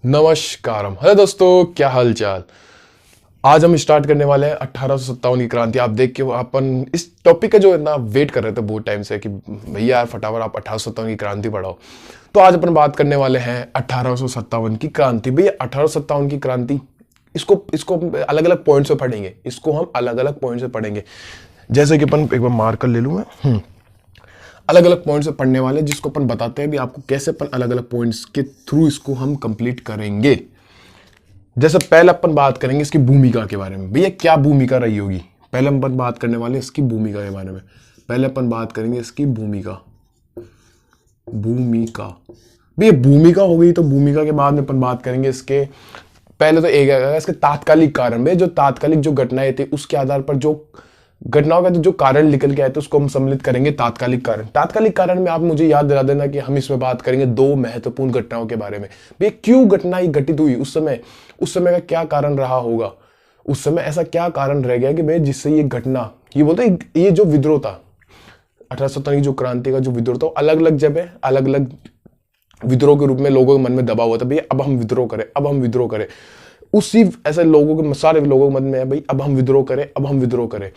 नमस्कारम। Hello दोस्तों, क्या हाल चाल। आज हम स्टार्ट करने वाले हैं 1857 की क्रांति। आप देख के अपन इस टॉपिक का जो है ना वेट कर रहे थे बहुत टाइम से कि भैया यार फटाफट आप 1857 की क्रांति पढ़ाओ। तो आज अपन बात करने वाले हैं 1857 की क्रांति। भैया 1857 की क्रांति, इसको इसको अलग अलग पॉइंट से पढ़ेंगे। इसको हम अलग अलग पॉइंट से पढ़ेंगे। जैसे कि अपन एक बार मार्कर ले लूँ मैं। अलग अलग पॉइंट से पढ़ने वाले जिसको अपन बताते हैं भी आपको कैसे अपन अलग अलग पॉइंट्स के थ्रू इसको हम कंप्लीट करेंगे। जैसे पहले अपन बात करेंगे इसकी भूमिका के बारे में। भैया क्या भूमिका रही होगी, पहले अपन बात करने वाले इसकी भूमिका के बारे में। पहले अपन बात करेंगे इसकी भूमिका। भूमिका भैया भूमिका हो गई, तो भूमिका के बाद में अपन बात करेंगे इसके पहले तो एक है इसके तात्कालिक कारण। भैया जो तात्कालिक जो घटनाएं थी उसके आधार पर जो घटनाओं का जो कारण निकल के आए थे उसको हम सम्मिलित करेंगे तात्कालिक कारण। तात्कालिक कारण में आप मुझे याद दिला देना कि हम इसमें बात करेंगे दो महत्वपूर्ण घटनाओं के बारे में। भैया क्यों घटना ये घटित हुई, उस समय का क्या कारण रहा होगा, उस समय ऐसा क्या कारण रह गया कि भाई जिससे ये घटना, ये बोलते ये जो विद्रोह था 1857 की जो क्रांति का जो विद्रोह था, अलग अलग जगह अलग अलग विद्रोह के रूप में लोगों के मन में दबा हुआ था। भैया अब हम विद्रोह करें, अब हम विद्रोह करें। उसी ऐसे लोगों के सारे लोगों के मन में है भाई अब हम विद्रोह करें, अब हम विद्रोह करें।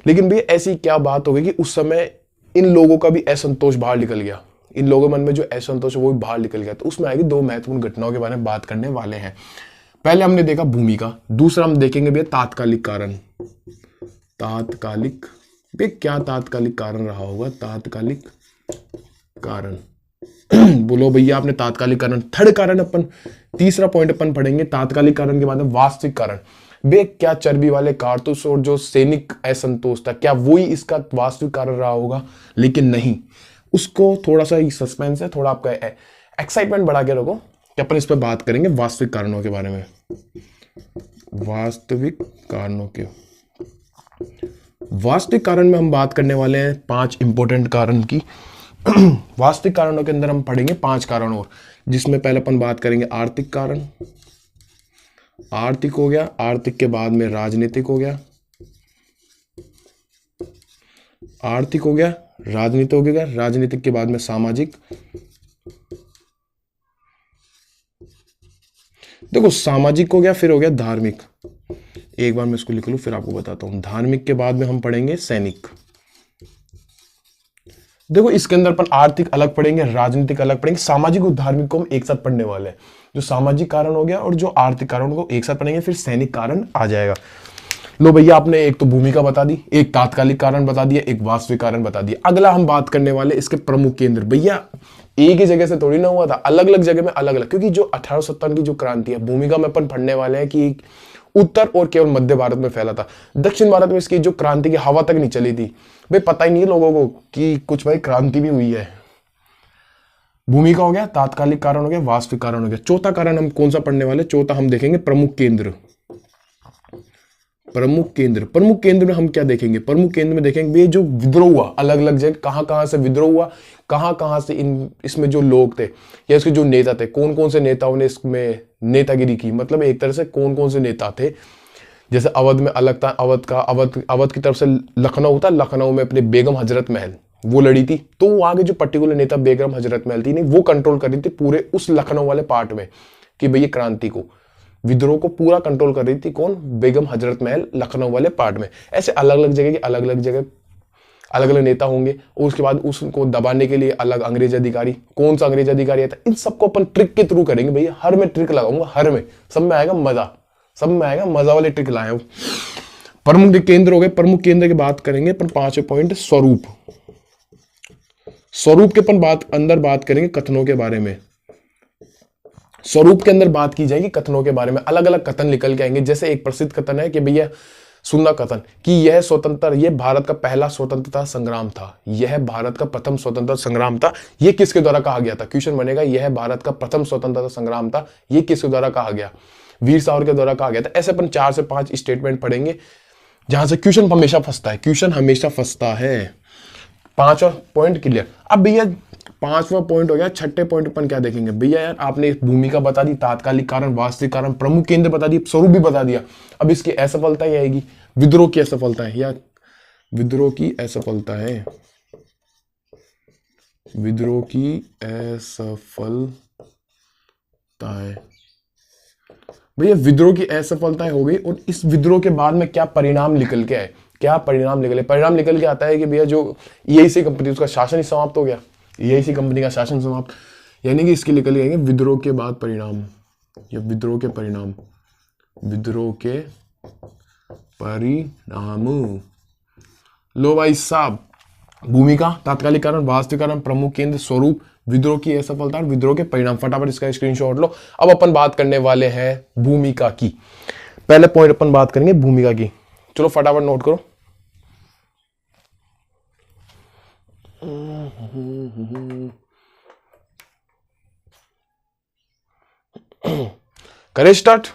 लेकिन भैया ऐसी क्या बात हो गई कि उस समय इन लोगों का भी असंतोष बाहर निकल गया। इन लोगों के मन में जो असंतोष है वो भी बाहर निकल गया। तो उसमें आएगी दो महत्वपूर्ण घटनाओं के बारे में बात करने वाले हैं। पहले हमने देखा भूमिका, दूसरा हम देखेंगे भैया तात्कालिक कारण। तात्कालिक भैया क्या तात्कालिक कारण रहा होगा, तात्कालिक कारण बोलो भैया आपने तात्कालिक कारण। थर्ड कारण अपन तीसरा पॉइंट अपन पढ़ेंगे तात्कालिक कारण के बाद में वास्तविक कारण। बे क्या चर्बी वाले कारतूस और जो सैनिक असंतोष था क्या वही इसका वास्तविक कारण रहा होगा, लेकिन नहीं। उसको थोड़ा सा सस्पेंस है, थोड़ा आपका एक्साइटमेंट बढ़ा के रखो कि अपन इस पर बात करेंगे वास्तविक कारणों के बारे में। वास्तविक कारणों के वास्तविक कारण में हम बात करने वाले हैं 5 इंपॉर्टेंट कारण की। वास्तविक कारणों के अंदर हम पढ़ेंगे 5 कारण और, जिसमें पहले अपन बात करेंगे आर्थिक कारण। आर्थिक हो गया, आर्थिक के बाद में राजनीतिक हो गया, आर्थिक हो गया, राजनीतिक हो गया, राजनीतिक के बाद में सामाजिक। देखो सामाजिक हो गया, फिर हो गया धार्मिक। एक बार मैं इसको लिख लूं फिर आपको बताता हूं। धार्मिक के बाद में हम पढ़ेंगे सैनिक। देखो इसके अंदर अपन आर्थिक अलग पढ़ेंगे, राजनीतिक अलग पढ़ेंगे, सामाजिक और धार्मिक को हम एक साथ पढ़ने वाले हैं। जो सामाजिक कारण हो गया और जो आर्थिक कारण को एक साथ पढ़ेंगे, फिर सैनिक कारण आ जाएगा। लो भैया आपने एक तो भूमिका बता दी, एक तात्कालिक कारण बता दिया, एक वास्तविक कारण बता दिया। अगला हम बात करने वाले इसके प्रमुख केंद्र। भैया एक ही जगह से थोड़ी ना हुआ था, अलग अलग जगह में अलग अलग, क्योंकि जो 1857 की जो क्रांति है भूमिका में अपन पढ़ने वाले हैं कि उत्तर और केवल मध्य भारत में फैला था। दक्षिण भारत में इसकी जो क्रांति की हवा तक नहीं चली थी। भाई पता ही नहीं है लोगों को कि कुछ भाई क्रांति भी हुई है। भूमिका हो गया, तात्कालिक कारण हो गया, वास्तविक कारण हो गया। चौथा कारण हम कौन सा पढ़ने वाले, चौथा हम देखेंगे प्रमुख केंद्र। प्रमुख केंद्र, प्रमुख केंद्र में हम क्या देखेंगे, प्रमुख केंद्र में देखेंगे ये जो विद्रोह हुआ अलग अलग जगह, कहां कहां से विद्रोह हुआ, कहां कहां से इसमें जो लोग थे या इसके जो नेता थे, कौन कौन से नेताओं ने इसमें नेतागिरी की। मतलब एक तरह से कौन कौन से नेता थे। जैसे अवध में अलग था, अवध की तरफ से लखनऊ था, लखनऊ में अपने बेगम हजरत महल वो लड़ी थी। तो वो आगे जो पर्टिकुलर नेता बेगम हजरत महल थी नहीं, वो कंट्रोल कर रही थी पूरे उस लखनऊ वाले पार्ट में कि भैया क्रांति को, विद्रोह को पूरा कंट्रोल कर रही थी कौन, बेगम हजरत महल लखनऊ वाले पार्ट में। ऐसे अलग अलग जगह के अलग अलग जगह अलग अलग नेता होंगे और उसके बाद उसको दबाने के लिए अलग अंग्रेज अधिकारी। कौन सा अंग्रेज अधिकारी आता, इन सबको अपन ट्रिक के थ्रू करेंगे। भैया हर में ट्रिक लगाऊंगा, हर में सब में आएगा मजा, सब में आएगा मजा वाले ट्रिक लाए हूं। प्रमुख केंद्र हो गए, प्रमुख केंद्र की बात करेंगे अपन 5 पॉइंट। स्वरूप, स्वरूप के अपन अंदर बात करेंगे कथनों के बारे में। स्वरूप के अंदर बात की जाएगी कथनों के बारे में, अलग अलग कथन निकल के आएंगे। जैसे एक प्रसिद्ध कथन है कि भैया सुनना कथन कि यह भारत का पहला स्वतंत्रता संग्राम था, यह भारत का प्रथम स्वतंत्रता संग्राम था। यह किसके द्वारा कहा गया था, क्वेश्चन बनेगा यह भारत का प्रथम स्वतंत्रता संग्राम था, यह किसके द्वारा कहा गया, वीर सावरकर के द्वारा कहा गया था। ऐसे अपन 4 से 5 स्टेटमेंट पढ़ेंगे जहां से क्वेश्चन हमेशा फंसता है, क्वेश्चन हमेशा फंसता है। 5वां पॉइंट क्लियर। अब भैया 5वां पॉइंट हो गया, छठे पॉइंट अपन क्या देखेंगे। भैया यार आपने भूमिका बता दी, तात्कालिक कारण, वास्तविक कारण, प्रमुख केंद्र बता दिया, स्वरूप भी बता दिया। अब इसकी असफलता ही आएगी, विद्रोह की असफलता है या विद्रोह की असफलता है, विद्रोह की असफलता है। भैया विद्रोह की असफलता हो गई और इस विद्रोह के बाद में क्या परिणाम निकल के आए, क्या परिणाम निकले? परिणाम निकल के आता है कि भैया जो ईआईसी कंपनी उसका शासन ही समाप्त हो गया, ईआईसी कंपनी का शासन समाप्त, यानी कि इसके निकल जाएंगे विद्रोह के बाद परिणाम या विद्रोह के परिणाम, विद्रोह के परिणाम। लो भाई साहब, भूमिका, तात्कालिक कारण, वास्तविक कारण, प्रमुख केंद्र, स्वरूप, विद्रोह की असफलता और विद्रोह के परिणाम। फटाफट इसका स्क्रीनशॉट लो। अब अपन बात करने वाले हैं भूमिका की। पहले पॉइंट अपन बात करेंगे भूमिका की, चलो फटाफट नोट करो। करें स्टार्ट।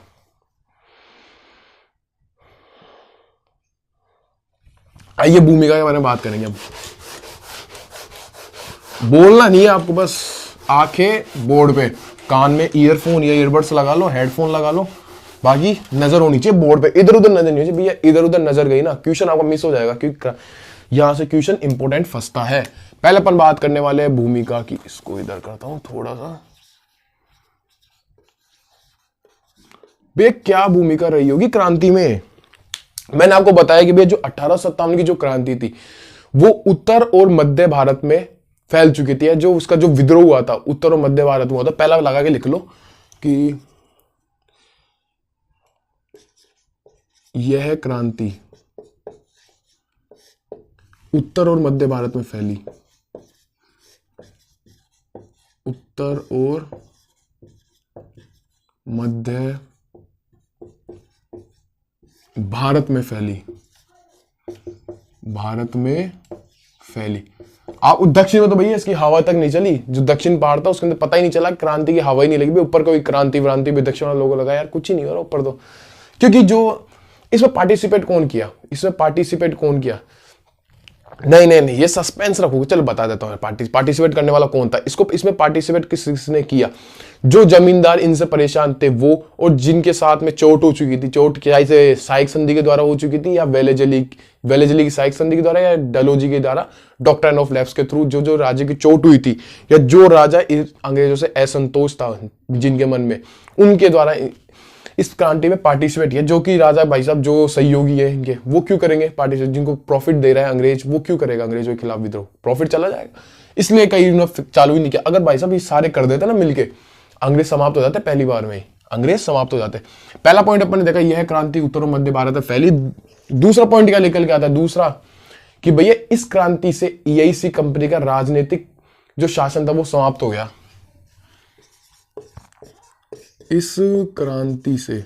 आइए भूमिका के बारे में बात करेंगे। अब बोलना नहीं है आपको, बस आंखें बोर्ड पे, कान में ईयरफोन या ईयरबड्स लगा लो, हेडफोन लगा लो, बाकी नजर होनी चाहिए बोर्ड पे, इधर उधर नजर नहीं होनी चाहिए। भैया इधर उधर नजर गई ना, क्वेश्चन आपका मिस हो जाएगा, क्योंकि यहां से क्वेश्चन इंपोर्टेंट फंसता है। पहले अपन बात करने वाले हैं भूमिका की। इसको इधर करता हूं थोड़ा सा। भैया क्या भूमिका रही होगी क्रांति में? मैंने आपको बताया कि भैया जो 1857 की जो क्रांति थी वो उत्तर और मध्य भारत में फैल चुकी थी। जो उसका जो विद्रोह हुआ था उत्तर और मध्य भारत में हुआ था। पहला लगा के लिख लो कि यह क्रांति उत्तर और मध्य भारत में फैली, उत्तर और मध्य भारत में फैली, भारत में फैली। आप दक्षिण में तो भैया इसकी हवा तक नहीं चली, जो दक्षिण पहाड़ था उसके अंदर पता ही नहीं चला, क्रांति की हवा ही नहीं लगी। भाई ऊपर कोई क्रांति व्रांति भी दक्षिण वाले लोगों लगा, यार कुछ ही नहीं हो रहा ऊपर तो। क्योंकि जो इसमें पार्टिसिपेट कौन किया, इसमें पार्टिसिपेट कौन किया? नहीं, ये सस्पेंस रखोगे, चलो बता देता हूँ। पार्टिसिपेट करने वाला कौन था, इसको इसमें पार्टिसिपेट किसने किया? जो जमींदार इनसे परेशान थे वो, और जिनके साथ में चोट हो चुकी थी। चोट क्या से साइक संधि के द्वारा हो चुकी थी, या वेलेजली की साइक संधि के द्वारा, या डलोजी के द्वारा डॉक्ट्राइन ऑफ लैप्स के थ्रू। जो राजा की चोट हुई थी, या जो राजा अंग्रेजों से असंतोष था जिनके मन में, उनके द्वारा इस क्रांति में पार्टिसिपेट किया। जो कि राजा भाई साहब जो सहयोगी है इनके, वो क्यों करेंगे पार्टिसिपेट? जिनको प्रॉफिट दे रहा है अंग्रेज, वो क्यों करेगा अंग्रेजों के खिलाफ विद्रोह? प्रॉफिट चला जाएगा, इसलिए कहीं उन्होंने चालू ही नहीं किया। अगर भाई साहब ये सारे कर देते ना मिलके, अंग्रेज समाप्त हो जाते पहली बार में ही, अंग्रेज समाप्त हो जाते। पहला पॉइंट अपन ने देखा, यह क्रांति उत्तर और मध्य भारत में फैली। दूसरा पॉइंट क्या निकल के आता है? दूसरा कि भैया इस क्रांति से ईआईसी कंपनी का राजनीतिक जो शासन था वो समाप्त हो गया। इस क्रांति से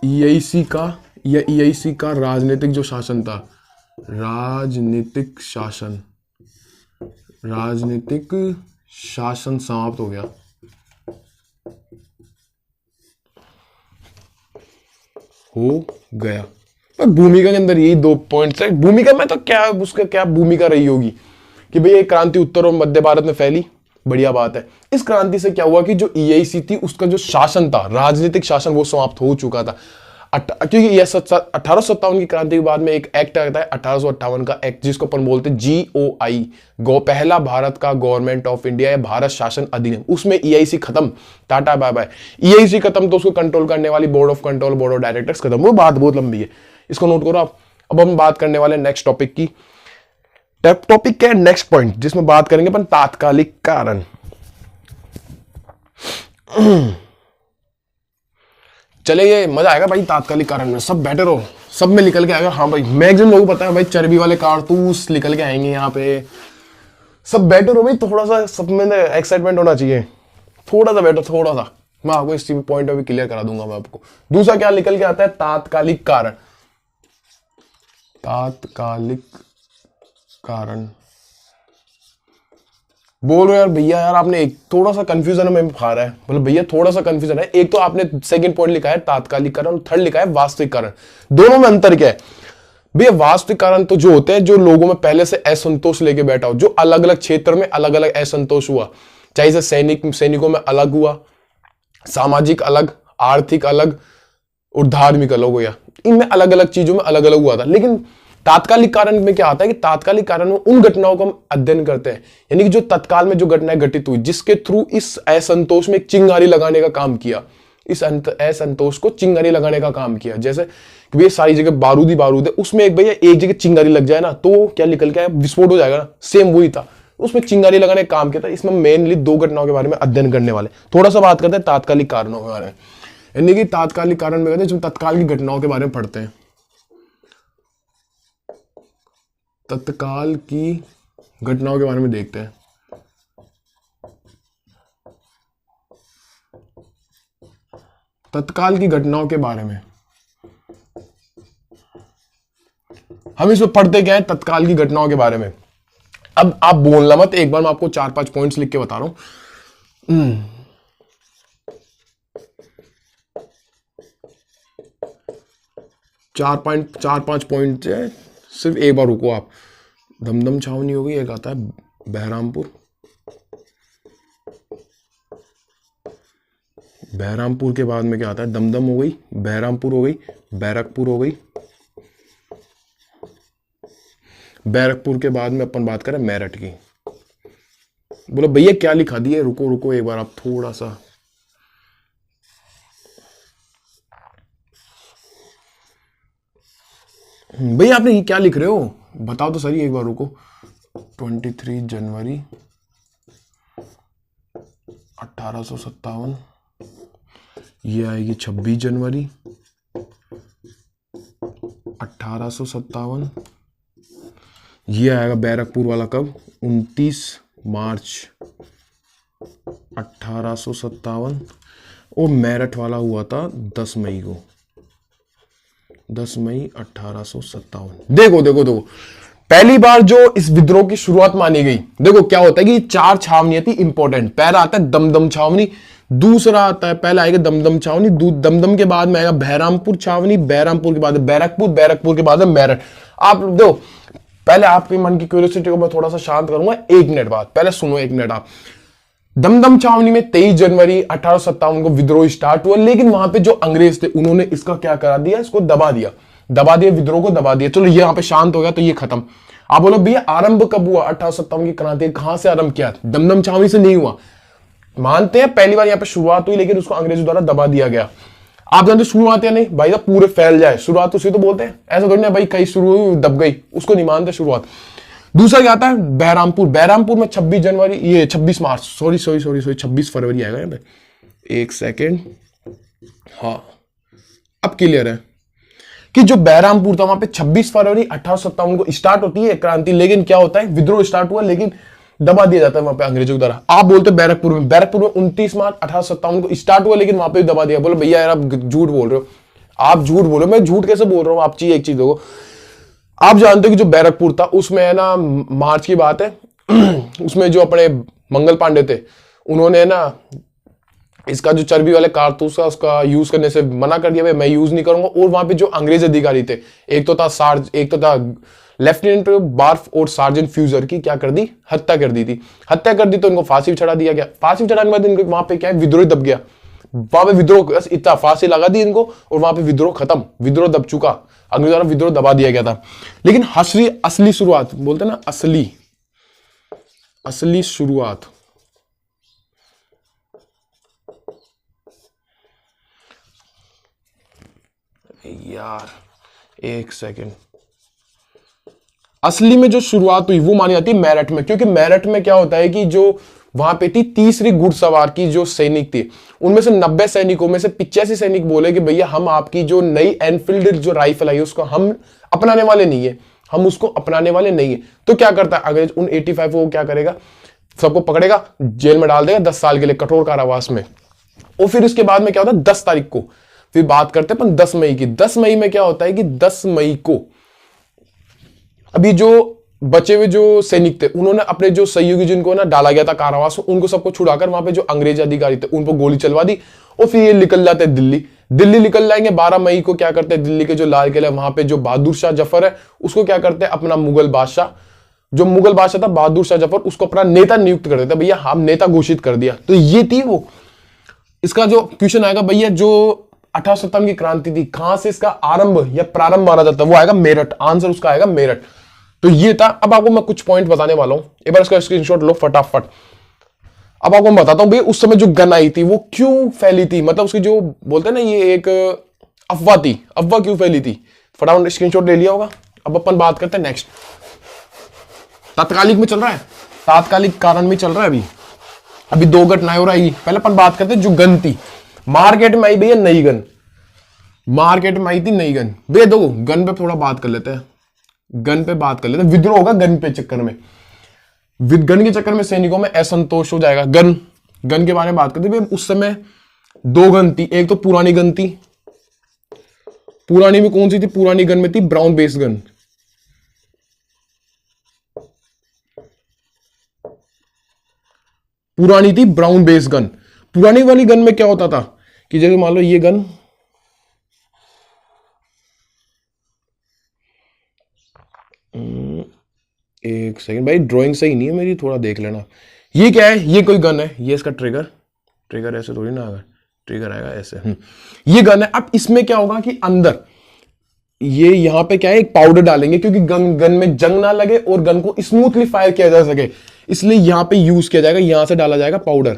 ईआईसी का राजनीतिक जो शासन था, राजनीतिक शासन समाप्त हो गया। भूमिका के अंदर यही दो पॉइंट्स है। भूमिका में तो क्या उसका क्या भूमिका रही होगी कि भैया ये क्रांति उत्तर और मध्य भारत में फैली, बढ़िया बात है। इस क्रांति से क्या हुआ कि जो ईआईसी थी उसका जो शासन था, राजनीतिक शासन, वो समाप्त हो चुका था। क्योंकि ये 1857 की क्रांति के बाद में एक एक्ट आता है 1858 का एक्ट, जिसको अपन बोलते हैं GOI, पहला भारत का गवर्नमेंट ऑफ इंडिया या भारत शासन अधिनियम। उसमें ईआईसी खत्म, टाटा बाय बाय। ईआईसी खत्म तो उसको कंट्रोल करने वाली board of control, board of directors खत्म। वो बात बहुत लंबी है, इसको नोट करो आप। अब हम बात करने वाले नेक्स्ट टॉपिक की। टॉपिक क्या है? नेक्स्ट पॉइंट जिसमें बात करेंगे अपन तात्कालिक कारण। चले, ये मजा आएगा भाई तात्कालिक कारण में। सब बैठे रहो, सब में निकल के आएगा। हाँ भाई, मैक्सिमम लोगों को पता है भाई चर्बी वाले कारतूस निकल के आएंगे यहाँ पे। सब बैठे रहो भाई, थोड़ा सा सब में एक्साइटमेंट होना चाहिए। थोड़ा सा बैठो, थोड़ा सा। मैं आपको इस पॉइंट पे भी क्लियर करा दूंगा मैं आपको। दूसरा क्या निकल के आता है? तात्कालिक कारण। तात्कालिक कारण बोलो यार भैया, यार आपने एक थोड़ा सा कंफ्यूजन में खा रहा है, मतलब भैया थोड़ा सा कंफ्यूजन है। एक तो आपने सेकंड पॉइंट लिखा है तात्कालिक कारण, थर्ड लिखा है वास्तविक कारण। दोनों में अंतर क्या है भैया? वास्तविक कारण तो जो होते हैं जो लोगों में पहले से असंतोष लेके बैठा हो, जो अलग अलग क्षेत्र में अलग अलग असंतोष हुआ, चाहे से सैनिकों में अलग हुआ, सामाजिक अलग, आर्थिक अलग और धार्मिक अलग हो गया, इनमें अलग अलग चीजों में अलग अलग हुआ था। लेकिन तात्कालिक कारण में क्या आता है कि तात्कालिक कारण में उन घटनाओं को हम अध्ययन करते हैं, यानी कि जो तत्काल में जो घटनाएं घटित हुई जिसके थ्रू इस असंतोष में एक चिंगारी लगाने का काम किया, इस असंतोष को चिंगारी लगाने का काम किया। जैसे कि भैया सारी जगह बारूद ही बारूद है, उसमें एक भैया एक जगह चिंगारी लग जाए ना तो क्या निकल के आया, विस्फोट हो जाएगा ना, सेम वही था, उसमें चिंगारी लगाने का काम किया था। इसमें मेनली दो घटनाओं के बारे में अध्ययन करने वाले, थोड़ा सा बात करते हैं तात्कालिक कारणों के बारे में। यानी कि तात्कालिक कारण में कहते हैं जब तत्काल की घटनाओं के बारे में पढ़ते हैं, तत्काल की घटनाओं के बारे में देखते हैं। तत्काल की घटनाओं के बारे में हम इसमें पढ़ते क्या है, तत्काल की घटनाओं के बारे में। अब आप बोलना मत, एक बार मैं आपको 4-5 पॉइंट्स लिख के बता रहा हूं। 4-5 पॉइंट है, सिर्फ एक बार रुको आप। दमदम छावनी हो गई, एक आता है बहरामपुर, बहरामपुर के बाद में क्या आता है, दमदम हो गई, बहरामपुर हो गई, बैरकपुर हो गई, बैरकपुर के बाद में अपन बात करें मेरठ की। बोलो भैया क्या लिखा दिए, रुको रुको एक बार आप थोड़ा सा, भैया आपने ये क्या लिख रहे हो बताओ तो सही एक बार, रुको। 23 जनवरी 1857, ये आएगी 26 जनवरी 1857, ये आएगा बैरकपुर वाला कब, 29 मार्च 1857, और मेरठ वाला हुआ था 10 मई को, 10 मई 1857। देखो देखो देखो, पहली बार जो इस विद्रोह की शुरुआत मानी गई, देखो क्या होता है कि 4 छावनियां थी इंपॉर्टेंट। पहला आता है दमदम छावनी, दूसरा आता है, पहला आएगा दमदम छावनी, दमदम के बाद में आएगा बहरामपुर छावनी, बहरामपुर के बाद बैरकपुर, बैरकपुर के बाद मेरठ। आप देखो, पहले आपके मन की क्यूरियोसिटी को मैं थोड़ा सा शांत करूंगा, 1 मिनट बाद, पहले सुनो 1 मिनट आप। दमदम छावनी में 23 जनवरी 1857 को विद्रोह स्टार्ट हुआ, लेकिन वहां पे जो अंग्रेज थे उन्होंने इसका क्या करा दिया, इसको दबा दिया, विद्रोह को दबा दिया। चलो ये यहाँ पे शांत हो गया तो ये खत्म। आप बोलो भैया आरंभ कब हुआ 1857 की क्रांति, कहां से आरंभ किया, दमदम छावनी से नहीं हुआ। मानते हैं पहली बार यहाँ पे शुरुआत हुई, लेकिन उसको अंग्रेजों द्वारा दबा दिया गया। आप जानते शुरुआत या नहीं भाई, साहब पूरे फैल जाए, शुरुआत उसी तो बोलते हैं, ऐसा थोड़ी ना भाई कहीं शुरू हुई दब गई, उसको नहीं मानते शुरुआत। दूसरा क्या आता है बहरामपुर, बहरामपुर में 26 जनवरी, ये 26 मार्च, सॉरी 26 फरवरी आएगा यहाँ पे, एक सेकेंड, हाँ अब क्लियर है कि जो बहरामपुर था वहां पे 26 फरवरी 1857 को स्टार्ट होती है क्रांति, लेकिन क्या होता है विद्रोह स्टार्ट हुआ लेकिन दबा दिया जाता है वहां पे अंग्रेजों के द्वारा। आप बोलते हैं बैरकपुर में, 29 मार्च 1857 को स्टार्ट हुआ लेकिन वहां पे दबा दिया। बोलो भैया यार आप झूठ बोल रहे हो, आप झूठ बोल रहे हो। मैं झूठ कैसे बोल रहा हूँ, आप एक चीज देखो, आप जानते हो कि जो बैरकपुर था उसमें है ना, मार्च की बात है, उसमें जो अपने मंगल पांडे थे उन्होंने ना इसका जो चर्बी वाले कारतूस का उसका यूज करने से मना कर दिया, मैं यूज नहीं करूंगा। और वहां पे जो अंग्रेज अधिकारी थे, एक तो था लेफ्टिनेंट बार्फ और सार्जेंट फ्यूजर की क्या कर दी, हत्या कर दी थी। हत्या कर दी तो इनको फांसी चढ़ा दिया गया। फांसी चढ़ाने के बाद इनको वहां पे क्या है, विद्रोह दब गया। वहां पे विद्रोह इतना फांसी लगा दी इनको और वहां पे विद्रोह खत्म, विद्रोह दब चुका, अंग्रेजों द्वारा विद्रोह दबा दिया गया था। लेकिन असली शुरुआत बोलते ना, असली शुरुआत यार एक सेकेंड, असली में जो शुरुआत हुई वो मानी जाती है मेरठ में, क्योंकि मेरठ में क्या होता है कि जो वहां पे थी तीसरी घुड़सवार की जो सैनिक थी, उनमें से 90 सैनिकों में से 85 सैनिक बोले कि भैया हम आपकी जो नई एनफील्ड जो राइफल आई उसको हम अपनाने वाले नहीं है, हम उसको अपनाने वाले नहीं है। तो क्या करता है अंग्रेज, उन 85 को क्या करेगा, सबको पकड़ेगा, जेल में डाल देगा 10 साल के लिए, कठोर कारावास में। और फिर उसके बाद में क्या होता है, 10 तारीख को फिर बात करते हैं अपन 10 मई की। 10 मई में क्या होता है कि 10 मई को अभी जो बचे हुए जो सैनिक थे उन्होंने अपने जो सहयोगी जिनको ना डाला गया था कारावास में, उनको सबको छुड़ाकर वहां पे जो अंग्रेज अधिकारी थे उन पर गोली चलवा दी। और फिर ये निकल जाते हैं दिल्ली निकल जाएंगे। 12 मई को क्या करते हैं, दिल्ली के जो लाल किला वहां पे जो बहादुर शाह जफर है उसको क्या करते हैं, अपना मुगल बादशाह था बहादुर शाह जफर, उसको अपना नेता नियुक्त कर देते, भैया हम नेता घोषित कर दिया। तो ये थी वो। इसका जो क्वेश्चन आएगा भैया, जो 1857 की क्रांति थी, कहां से इसका आरंभ या प्रारंभ माना जाता है, वो आएगा मेरठ, आंसर उसका आएगा मेरठ। तो ये था। अब आपको मैं कुछ पॉइंट बताने वाला हूं, एक बार इसका स्क्रीनशॉट लो फटाफट। अब आपको मैं बताता हूं भाई उस समय जो गन आई थी वो क्यों फैली थी, मतलब उसकी जो बोलते हैं ना ये एक अफवाह थी, अफवाह क्यों फैली थी। फटाफट स्क्रीनशॉट ले लिया होगा। अब अपन बात करते हैं नेक्स्ट, तात्कालिक में चल रहा है, तात्कालिक कारण में चल रहा है। अभी अभी दो घटनाएं हो रही। पहले अपन बात करते हैं जो गन थी, मार्केट में आई भैया नई गन, मार्केट में आई थी नई गन। भैया दो गन पे थोड़ा बात कर लेते हैं, गन पे बात कर लेते हैं। विद्रोह होगा गन पे चक्कर में, गन के चक्कर में सैनिकों में असंतोष हो जाएगा। गन गन के बारे में बात करते हैं। उस समय दो गन थी, एक तो पुरानी गन थी, पुरानी में कौन सी थी, पुरानी गन में थी ब्राउन बेस गन। पुरानी थी ब्राउन बेस गन। पुरानी वाली गन में क्या होता था कि जैसे मान लो ये गन, एक सेकंड भाई ड्राइंग सही नहीं है मेरी, थोड़ा देख लेना। ये क्या है, ये कोई गन है, ये इसका ट्रिगर, ट्रिगर ऐसे थोड़ी ना आएगा, ट्रिगर आएगा ऐसे। ये गन है। अब इसमें क्या होगा कि अंदर ये यहां पे क्या है, एक पाउडर डालेंगे क्योंकि गन में जंग ना लगे और गन को स्मूथली फायर किया जा सके, इसलिए यहां पे यूज किया जाएगा, यहां से डाला जाएगा पाउडर,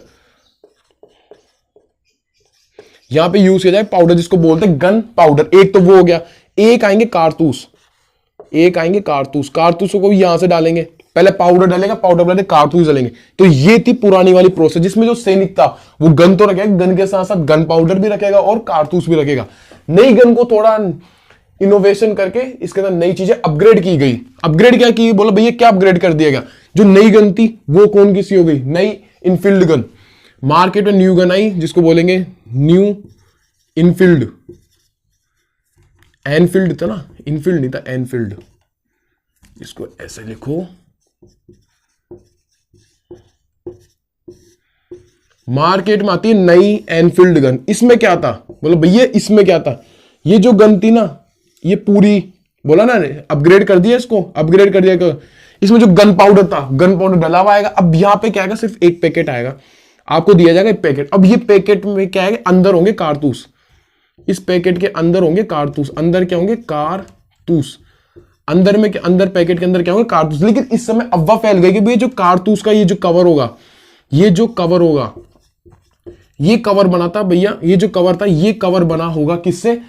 यहां पे यूज किया जाएगा पाउडर जिसको बोलते हैं गन पाउडर। एक तो वो हो गया, एक आएंगे कारतूस, एक आएंगे कारतूस, कारतूसों को भी यहां से डालेंगे, पहले पाउडर डालेगा, पाउडर डालेंगे, कारतूस डालेंगे। तो ये थी पुरानी वाली प्रोसेस जिसमें जो सैनिक था वो गन तो रखेगा, गन के साथ साथ गन पाउडर भी रखेगा और कारतूस भी रखेगा। नई गन को थोड़ा इनोवेशन करके इसके अंदर नई चीजें अपग्रेड की गई। अपग्रेड क्या की, बोला भैया क्या अपग्रेड कर दिया गया। जो नई गन थी वो कौन किसी हो गई, नई इनफील्ड गन। मार्केट में न्यू गन आई जिसको बोलेंगे न्यू इनफील्ड, एनफील्ड था ना, इनफील्ड नहीं था, एनफील्ड। इसको ऐसे लिखो, मार्केट में आती है नई एनफील्ड गन। इसमें क्या था, बोलो भैया इसमें क्या था, ये जो गन थी ना ये पूरी, बोला ना अपग्रेड कर दिया, इसको अपग्रेड कर दिया। इसमें जो गन पाउडर था, गन पाउडर डला हुआ आएगा। अब यहां पे क्या आएगा, सिर्फ एक पैकेट आएगा, आपको दिया जाएगा एक पैकेट। अब ये पैकेट में क्या है, अंदर होंगे कारतूस, इस पैकेट के अंदर होंगे कारतूस, अंदर क्या होंगे, कारतूस। अंदर में अंदर पैकेट के अंदर क्या होगा, कारतूस। लेकिन इस समय अफवाह फैल गई कि भैया जो कारतूस का ये जो कवर होगा, ये जो कवर होगा, ये कवर बना था भैया, ये जो कवर था ये कवर बना होगा किससे,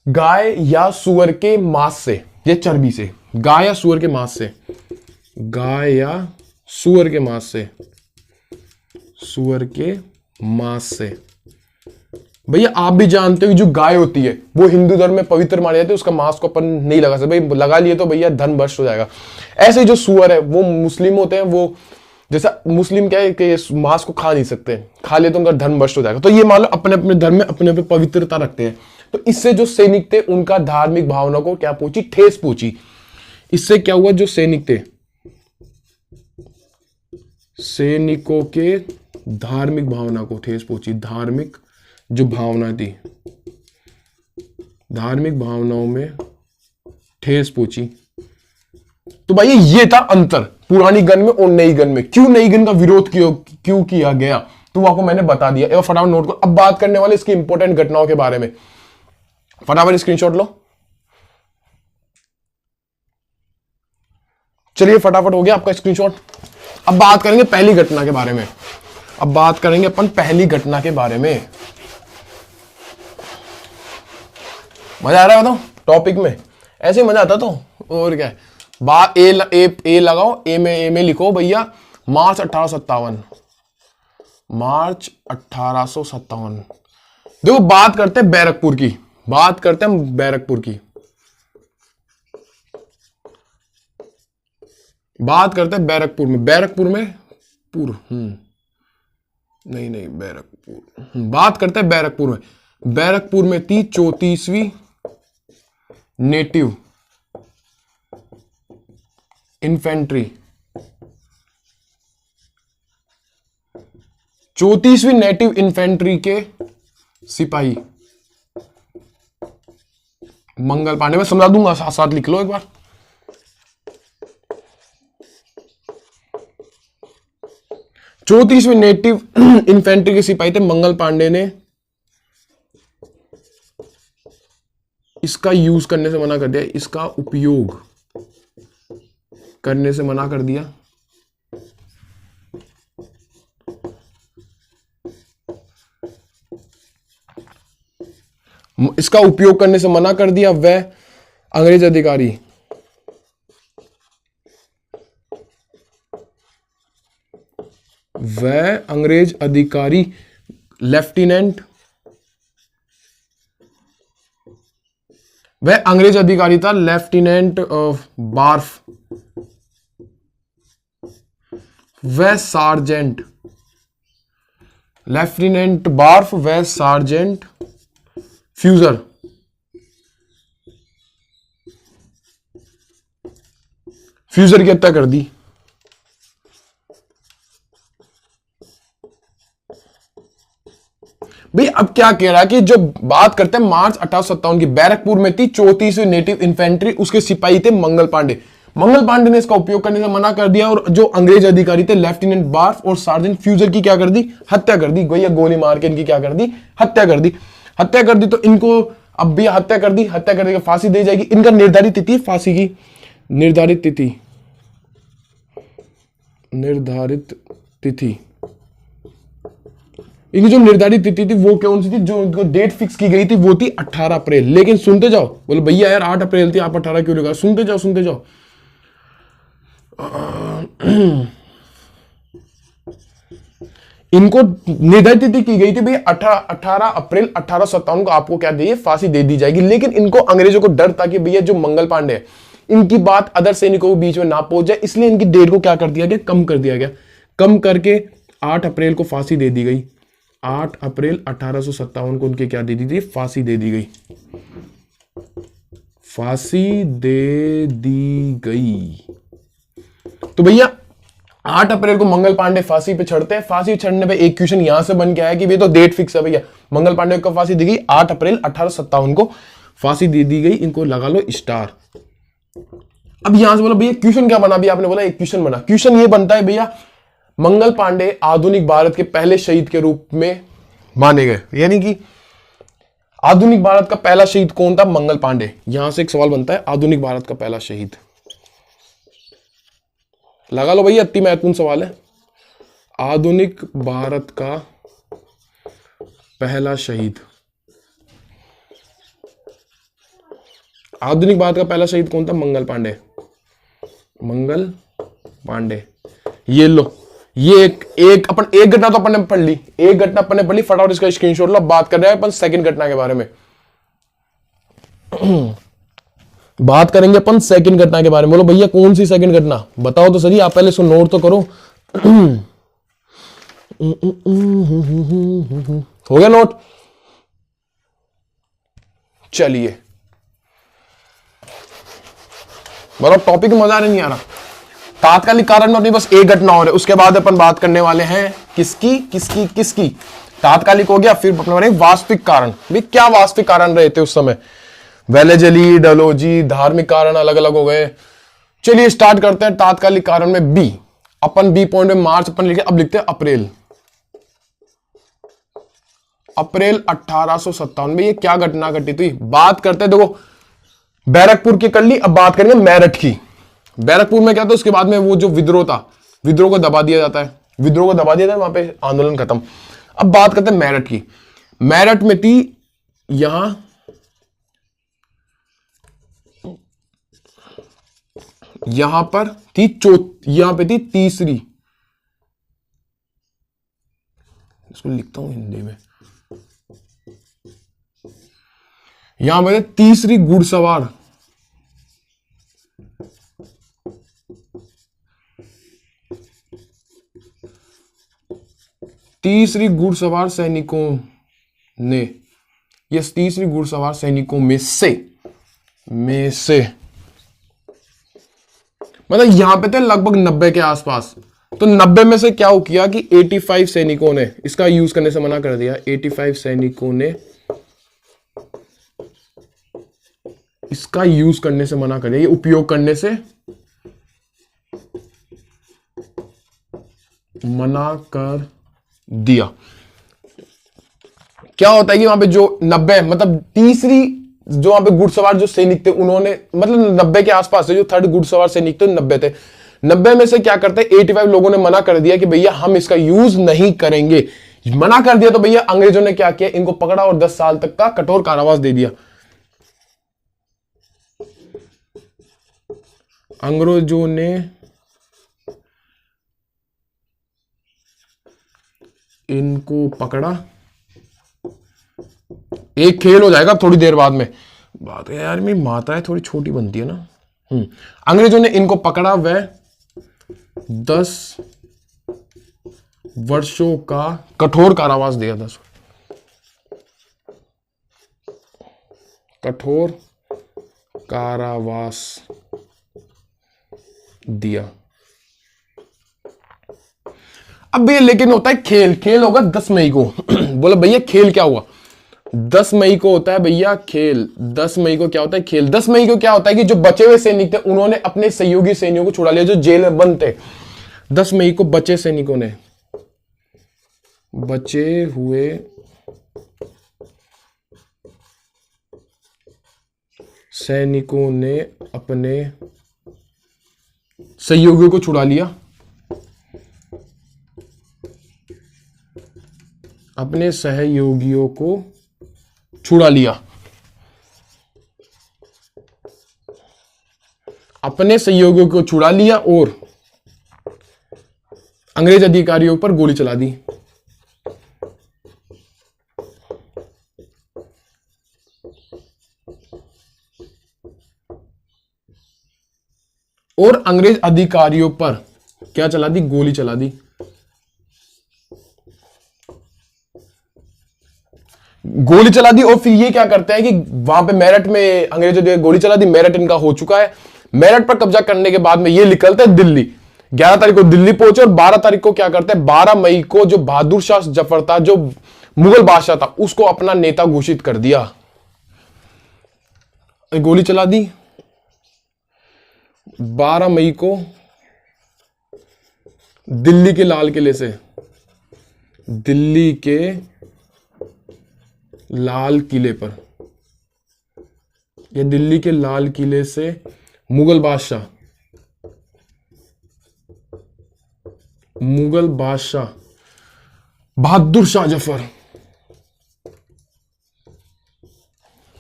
गाय या सुअर के मांस से, ये चर्बी से, गाय या सुअर के मांस से, गाय या सुअर के मांस से, सुअर के मांस से। भैया आप भी जानते हो जो गाय होती है वो हिंदू धर्म में पवित्र मानी जाती है, उसका मांस को अपन नहीं लगा सकते, भाई लगा लिए तो भैया धन भ्रष्ट हो जाएगा। ऐसे ही जो सुअर है वो मुस्लिम होते हैं, वो जैसा मुस्लिम क्या है कि मांस को खा नहीं सकते, खा ले तो उनका धर्म भ्रष्ट हो जाएगा। तो ये मान लो अपने अपने धर्म में अपने अपने पवित्रता रखते हैं। तो इससे जो सैनिक थे उनका धार्मिक भावना को क्या पहुंची, ठेस पहुंची। इससे क्या हुआ, जो सैनिक थे, सैनिकों के धार्मिक भावना को ठेस पहुंची, धार्मिक जो भावना थी, धार्मिक भावनाओं में ठेस पहुंची। तो भाई ये था अंतर पुरानी गन में और नई गन में। क्यों नई गन का विरोध क्यों किया गया, तो वो आपको मैंने बता दिया। एक फटाफट नोट करो। अब बात करने वाले इसकी इंपॉर्टेंट घटनाओं के बारे में, फटाफट स्क्रीनशॉट लो। चलिए फटाफट हो गया आपका स्क्रीनशॉट। अब बात करेंगे पहली घटना के बारे में, अब बात करेंगे अपन पहली घटना के बारे में। मजा आ रहा है बताओ टॉपिक में, ऐसे मजा आता तो और क्या है। बात ए लगाओ, ए में लिखो भैया मार्च 1857, मार्च 1857। देखो बात करते हैं बैरकपुर की, बात करते हैं बैरकपुर की, बात करते हैं बैरकपुर में, बैरकपुर में पुर नहीं बैरकपुर, बात करते हैं बैरकपुर में। बैरकपुर में थी 34वीं नेटिव इन्फेंट्री, 34वीं नेटिव इन्फेंट्री के सिपाही मंगल पांडे। मैं समझा दूंगा, साथ साथ लिख लो एक बार। चौतीसवीं नेटिव इन्फेंट्री के सिपाही थे मंगल पांडे ने इसका यूज करने से मना कर दिया, इसका उपयोग करने से मना कर दिया। इसका उपयोग करने से मना कर दिया वह अंग्रेज अधिकारी लेफ्टिनेंट, वह अंग्रेज अधिकारी था लेफ्टिनेंट बार्फ, वह सार्जेंट, लेफ्टिनेंट बार्फ वह सार्जेंट फ्यूजर, फ्यूजर की हत्या कर दी। भाई अब क्या कह रहा है कि जो बात करते हैं मार्च 1857 की, बैरकपुर में थी 34वीं नेटिव इन्फेंट्री, उसके सिपाही थे मंगल पांडे। मंगल पांडे ने इसका उपयोग करने से मना कर दिया और जो अंग्रेज अधिकारी थे लेफ्टिनेंट बार्फ और सार्जेंट फ्यूजर की क्या कर दी, हत्या कर दी। भैया गोली मार के इनकी क्या कर दी, हत्या कर दी। हत्या कर दी तो इनको अब भी हत्या कर दी, हत्या करने की फांसी दी जाएगी। इनका निर्धारित तिथि, फांसी की निर्धारित तिथि, निर्धारित तिथि, इनकी जो निर्धारित तिथि थी वो कौन सी थी, जो इनको डेट फिक्स की गई थी वो थी 18 अप्रैल। लेकिन सुनते जाओ, बोले भैया यार 8 अप्रैल थी, आप 18 क्यों लगा, सुनते जाओ सुनते जाओ। इनको निर्धारित तिथि की गई थी भाई 18 अप्रैल 1857 को आपको क्या दी, फांसी दे दी जाएगी। लेकिन इनको अंग्रेजों को डर था कि भैया जो मंगल पांडे है इनकी बात अदर सैनिकों के बीच में ना पहुंच जाए, इसलिए इनकी डेट को क्या कर दिया गया, कम कर दिया गया। कम करके 8 अप्रैल को फांसी दे दी गई। 8 अप्रैल 1857 को उनके क्या दे दी थी, फांसी दे दी गई, फांसी दे दी गई। तो भैया 8 अप्रैल को मंगल पांडे फांसी पे चढ़ते हैं। फांसी चढ़ने पे एक क्वेश्चन यहां से बन के आया कि भैया तो डेट फिक्स है भैया, मंगल पांडे को फांसी दी गई 8 अप्रैल 1857 को फांसी दे दी गई। इनको लगा लो स्टार। अब यहां से बोला भैया क्वेश्चन क्या बना, भी आपने बोला एक क्वेश्चन बना। क्वेश्चन ये बनता है भैया मंगल पांडे आधुनिक भारत के पहले शहीद के रूप में माने गए, यानी कि आधुनिक भारत का पहला शहीद कौन था, मंगल पांडे। यहां से एक सवाल बनता है, आधुनिक भारत का पहला शहीद। लगा लो भैया, अति महत्वपूर्ण सवाल है। आधुनिक भारत का पहला शहीद, आधुनिक भारत का पहला शहीद कौन था, मंगल पांडे। मंगल पांडे, ये लो, ये एक अपन एक घटना तो अपन ने पढ़ ली, एक घटना अपन ने पढ़ ली, फटाफट इसका स्क्रीनशॉट लो। बात कर रहे हैं अपन सेकंड घटना के बारे में। बात करेंगे अपन सेकंड घटना के बारे में। बोलो भैया कौन सी सेकंड घटना, बताओ तो सही। आप पहले इसको नोट तो करो। हो गया नोट, चलिए बोलो टॉपिक मजा नहीं आ रहा। तात्कालिक कारण में अपनी बस एक घटना और है, उसके बाद अपन बात करने वाले हैं किसकी किसकी किसकी। तात्कालिक हो गया, फिर अपने वास्तविक कारण। भाई क्या वास्तविक कारण रहे थे उस समय, वेलेजली, डलोजी, धार्मिक कारण अलग अलग हो गए। चलिए स्टार्ट करते हैं तात्कालिक कारण में बी। अपन बी पॉइंट में मार्च अपन लिखे, अब लिखते हैं अप्रैल। अप्रैल 1857 में ये क्या घटना घटी थी, बात करते हैं। देखो बैरकपुर की कर ली, अब बात करेंगे मेरठ की। बैरकपुर में क्या था, उसके बाद में वो जो विद्रोह था, विद्रोह को दबा दिया जाता है, विद्रोह को दबा दिया था, वहां पे आंदोलन खत्म। अब बात करते हैं मेरठ की। मेरठ में थी यहां पर थी यहां पे थी तीसरी, इसको लिखता हूं हिंदी में, यहां पे तीसरी घुड़सवार सैनिकों ने, यस तीसरी घुड़सवार सैनिकों में से मतलब यहां पे थे लगभग 90 के आसपास। तो 90 में से क्या हो किया कि 85 सैनिकों ने इसका यूज करने से मना कर दिया। 85 सैनिकों ने इसका यूज करने से मना कर दिया, ये उपयोग करने से मना कर दिया। क्या होता है कि वहां पे जो 90 मतलब तीसरी जो वहां पे घुड़सवार जो सैनिक थे उन्होंने, मतलब 90 के आसपास थे जो थर्ड घुड़सवार सैनिक थे, 90 थे। 90 में से क्या करते हैं, 85 लोगों ने मना कर दिया कि भैया हम इसका यूज नहीं करेंगे। मना कर दिया तो भैया अंग्रेजों ने क्या किया, इनको पकड़ा और 10 साल तक का कठोर कारावास दे दिया। अंग्रेजों ने इनको पकड़ा, एक खेल हो जाएगा थोड़ी देर बाद में, बात है यार मेरी मात्रा है थोड़ी छोटी बनती है ना। अंग्रेजों ने इनको पकड़ा, वह 10 वर्षों का कठोर कारावास दिया, 10 कठोर कारावास दिया। अब भैया लेकिन होता है खेल, खेल होगा 10 मई को। बोले भैया खेल क्या हुआ, 10 मई को होता है भैया खेल। 10 मई को क्या होता है, खेल। 10 मई को क्या होता है कि जो बचे हुए सैनिक थे उन्होंने अपने सहयोगी सैनिकों को छुड़ा लिया जो जेल में बंद थे। 10 मई को बचे सैनिकों ने, बचे हुए सैनिकों ने अपने सहयोगियों को छुड़ा लिया, अपने सहयोगियों को छुड़ा लिया, अपने सहयोगियों को छुड़ा लिया और अंग्रेज अधिकारियों पर गोली चला दी। और अंग्रेज अधिकारियों पर क्या चला दी, गोली चला दी। गोली चला दी और फिर ये क्या करते हैं कि वहां पे मेरठ में अंग्रेजों ने गोली चला दी, मेरठ इनका हो चुका है। मेरठ पर कब्जा करने के बाद में ये निकलते हैं दिल्ली। 11 तारीख को दिल्ली पहुंचे और 12 तारीख को क्या करते हैं, 12 मई को जो बहादुर शाह जफर था, जो मुगल बादशाह था, उसको अपना नेता घोषित कर दिया। गोली चला दी 12 मई को दिल्ली के लाल किले से, दिल्ली के लाल किले पर, या दिल्ली के लाल किले से मुगल बादशाह बहादुर शाह जफर,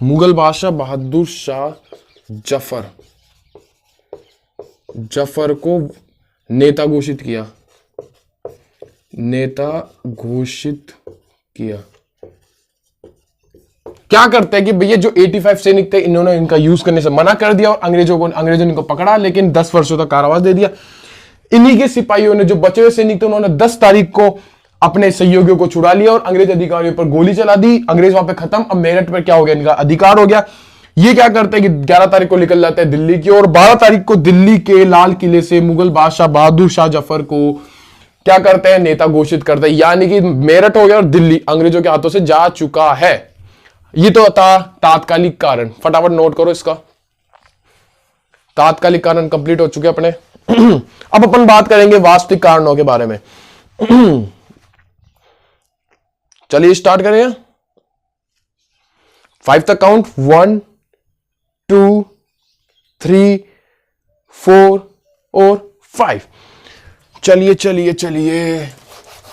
मुगल बादशाह बहादुर शाह जफर को नेता घोषित किया, नेता घोषित किया। क्या करते हैं कि भैया जो 85 सैनिक थे इन्होंने इनका यूज करने से मना कर दिया और अंग्रेजों ने इनको पकड़ा, लेकिन 10 वर्षों तक कारावास दे दिया। इन्हीं के सिपाहियों ने, जो बचे हुए सैनिक थे, उन्होंने 10 तारीख को अपने सहयोगियों को छुड़ा लिया और अंग्रेज अधिकारियों पर गोली चला दी। अंग्रेज वहां पे खत्म। अब मेरठ पर क्या हो गया, इनका अधिकार हो गया। ये क्या करते हैं कि 11 तारीख को निकल जाते हैं दिल्ली की और 12 तारीख को दिल्ली के लाल किले से मुगल बादशाह बहादुर शाह जफर को क्या करते हैं, नेता घोषित करते हैं। यानी कि मेरठ हो गया और दिल्ली अंग्रेजों के हाथों से जा चुका है। ये तो था तात्कालिक कारण, फटाफट नोट करो इसका। तात्कालिक कारण कंप्लीट हो चुके अपने। अब अपन बात करेंगे वास्तविक कारणों के बारे में। चलिए स्टार्ट करें। 5 तक काउंट, 1 2 3 4 और 5। चलिए चलिए चलिए,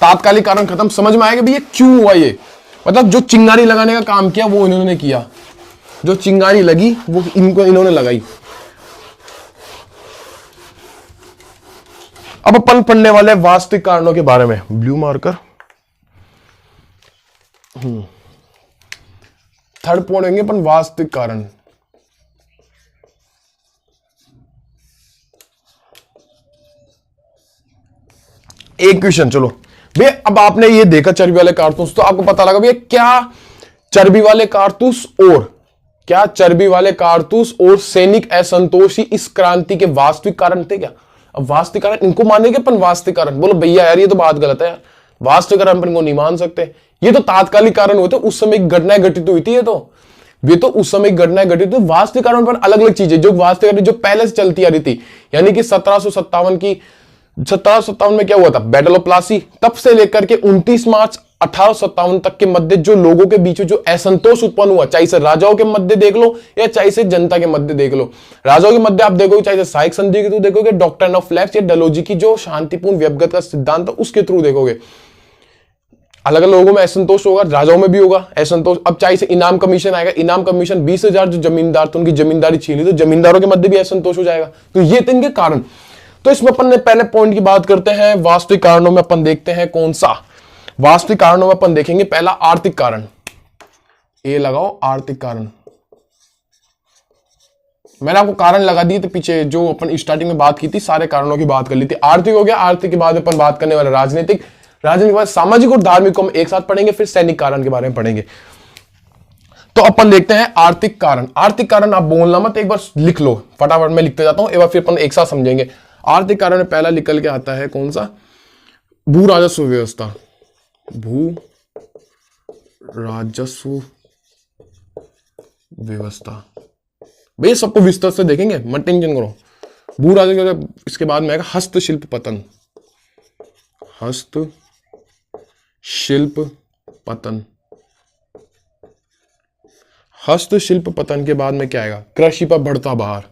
तात्कालिक कारण खत्म। समझ में आएगा भैया क्यों हुआ ये, मतलब जो चिंगारी लगाने का काम किया वो इन्होंने किया, जो चिंगारी लगी वो इन्होंने लगाई। अब अपन पढ़ने वाले वास्तविक कारणों के बारे में। ब्लू मार्कर, थर्ड पढ़ेंगे अपन वास्तविक कारण। एक क्वेश्चन, चलो भैया अब आपने ये देखा चर्बी वाले कारतूस, तो आपको पता लगा भैया क्या चर्बी वाले कारतूस और सैनिक असंतोषी इस क्रांति के वास्तविक कारण थे क्या? अब वास्तविक कारण इनको मानेंगे अपन वास्तविक कारण? बोलो भैया यार ये तो बात गलत है यार, वास्तविक कारण अपन को नहीं मान सकते। ये तो तात्कालिक कारण होते, उस समय घटनाएं घटित हुई थी। ये तो उस समय घटनाएं घटित हुई। वास्तविक कारण पर अलग अलग चीजें जो वास्तविक जो पहले से चलती आ रही थी, यानी कि 1757 में क्या हुआ था, बैटल ऑफ प्लासी। तब से लेकर के 29 मार्च 1857 तक के मध्य जो लोगों के बीच में जो असंतोष उत्पन्न हुआ, चाहे से राजाओं के मध्य देख लो या चाहे से जनता के मध्य देख लो। राजाओं के मध्य आप देखोगे, चाहे से साइक संधि के थ्रू देखोगे, डॉक्ट्रिन ऑफ लैप्स या डलहौजी की जो शांतिपूर्ण व्यवगत का सिद्धांत है उसके थ्रू देखोगे। अलग अलग लोगों में असंतोष होगा, राजाओं में भी होगा असंतोष। अब चाहे से इनाम कमीशन आएगा, इनाम कमीशन 20,000 जो जमींदार थे उनकी जमींदारी छीनी, तो जमींदारों के मध्य भी असंतोष हो जाएगा। तो ये थे इनके कारण। तो इसमें अपन ने पहले पॉइंट की बात करते हैं, वास्तविक कारणों में अपन देखते हैं कौन सा। वास्तविक कारणों में अपन देखेंगे पहला आर्थिक कारण। ए लगाओ आर्थिक कारण। मैंने आपको कारण लगा दिए थे पीछे, जो अपन स्टार्टिंग में बात की थी, सारे कारणों की बात कर ली थी। आर्थिक हो गया, आर्थिक के बाद अपन बात करने वाले राजनीतिक, राजनीतिक के बाद सामाजिक और धार्मिक को हम एक साथ पढ़ेंगे, फिर सैनिक कारण के बारे में पढ़ेंगे। तो अपन देखते हैं आर्थिक कारण। आर्थिक कारण आप बोलना मत, एक बार लिख लो, फटाफट मैं लिखते जाता हूं, एक बार फिर अपन एक साथ समझेंगे। आर्थिक कारण में पहला निकल के आता है कौन सा, भू राजस्व व्यवस्था। भू राजस्व व्यवस्था, भैया सबको विस्तार से देखेंगे, मत टेंशन करो। भू राजस्व, इसके बाद में आएगा हस्तशिल्प पतन। हस्तशिल्प पतन। हस्तशिल्प पतन के बाद में क्या आएगा, कृषि पर बढ़ता भार।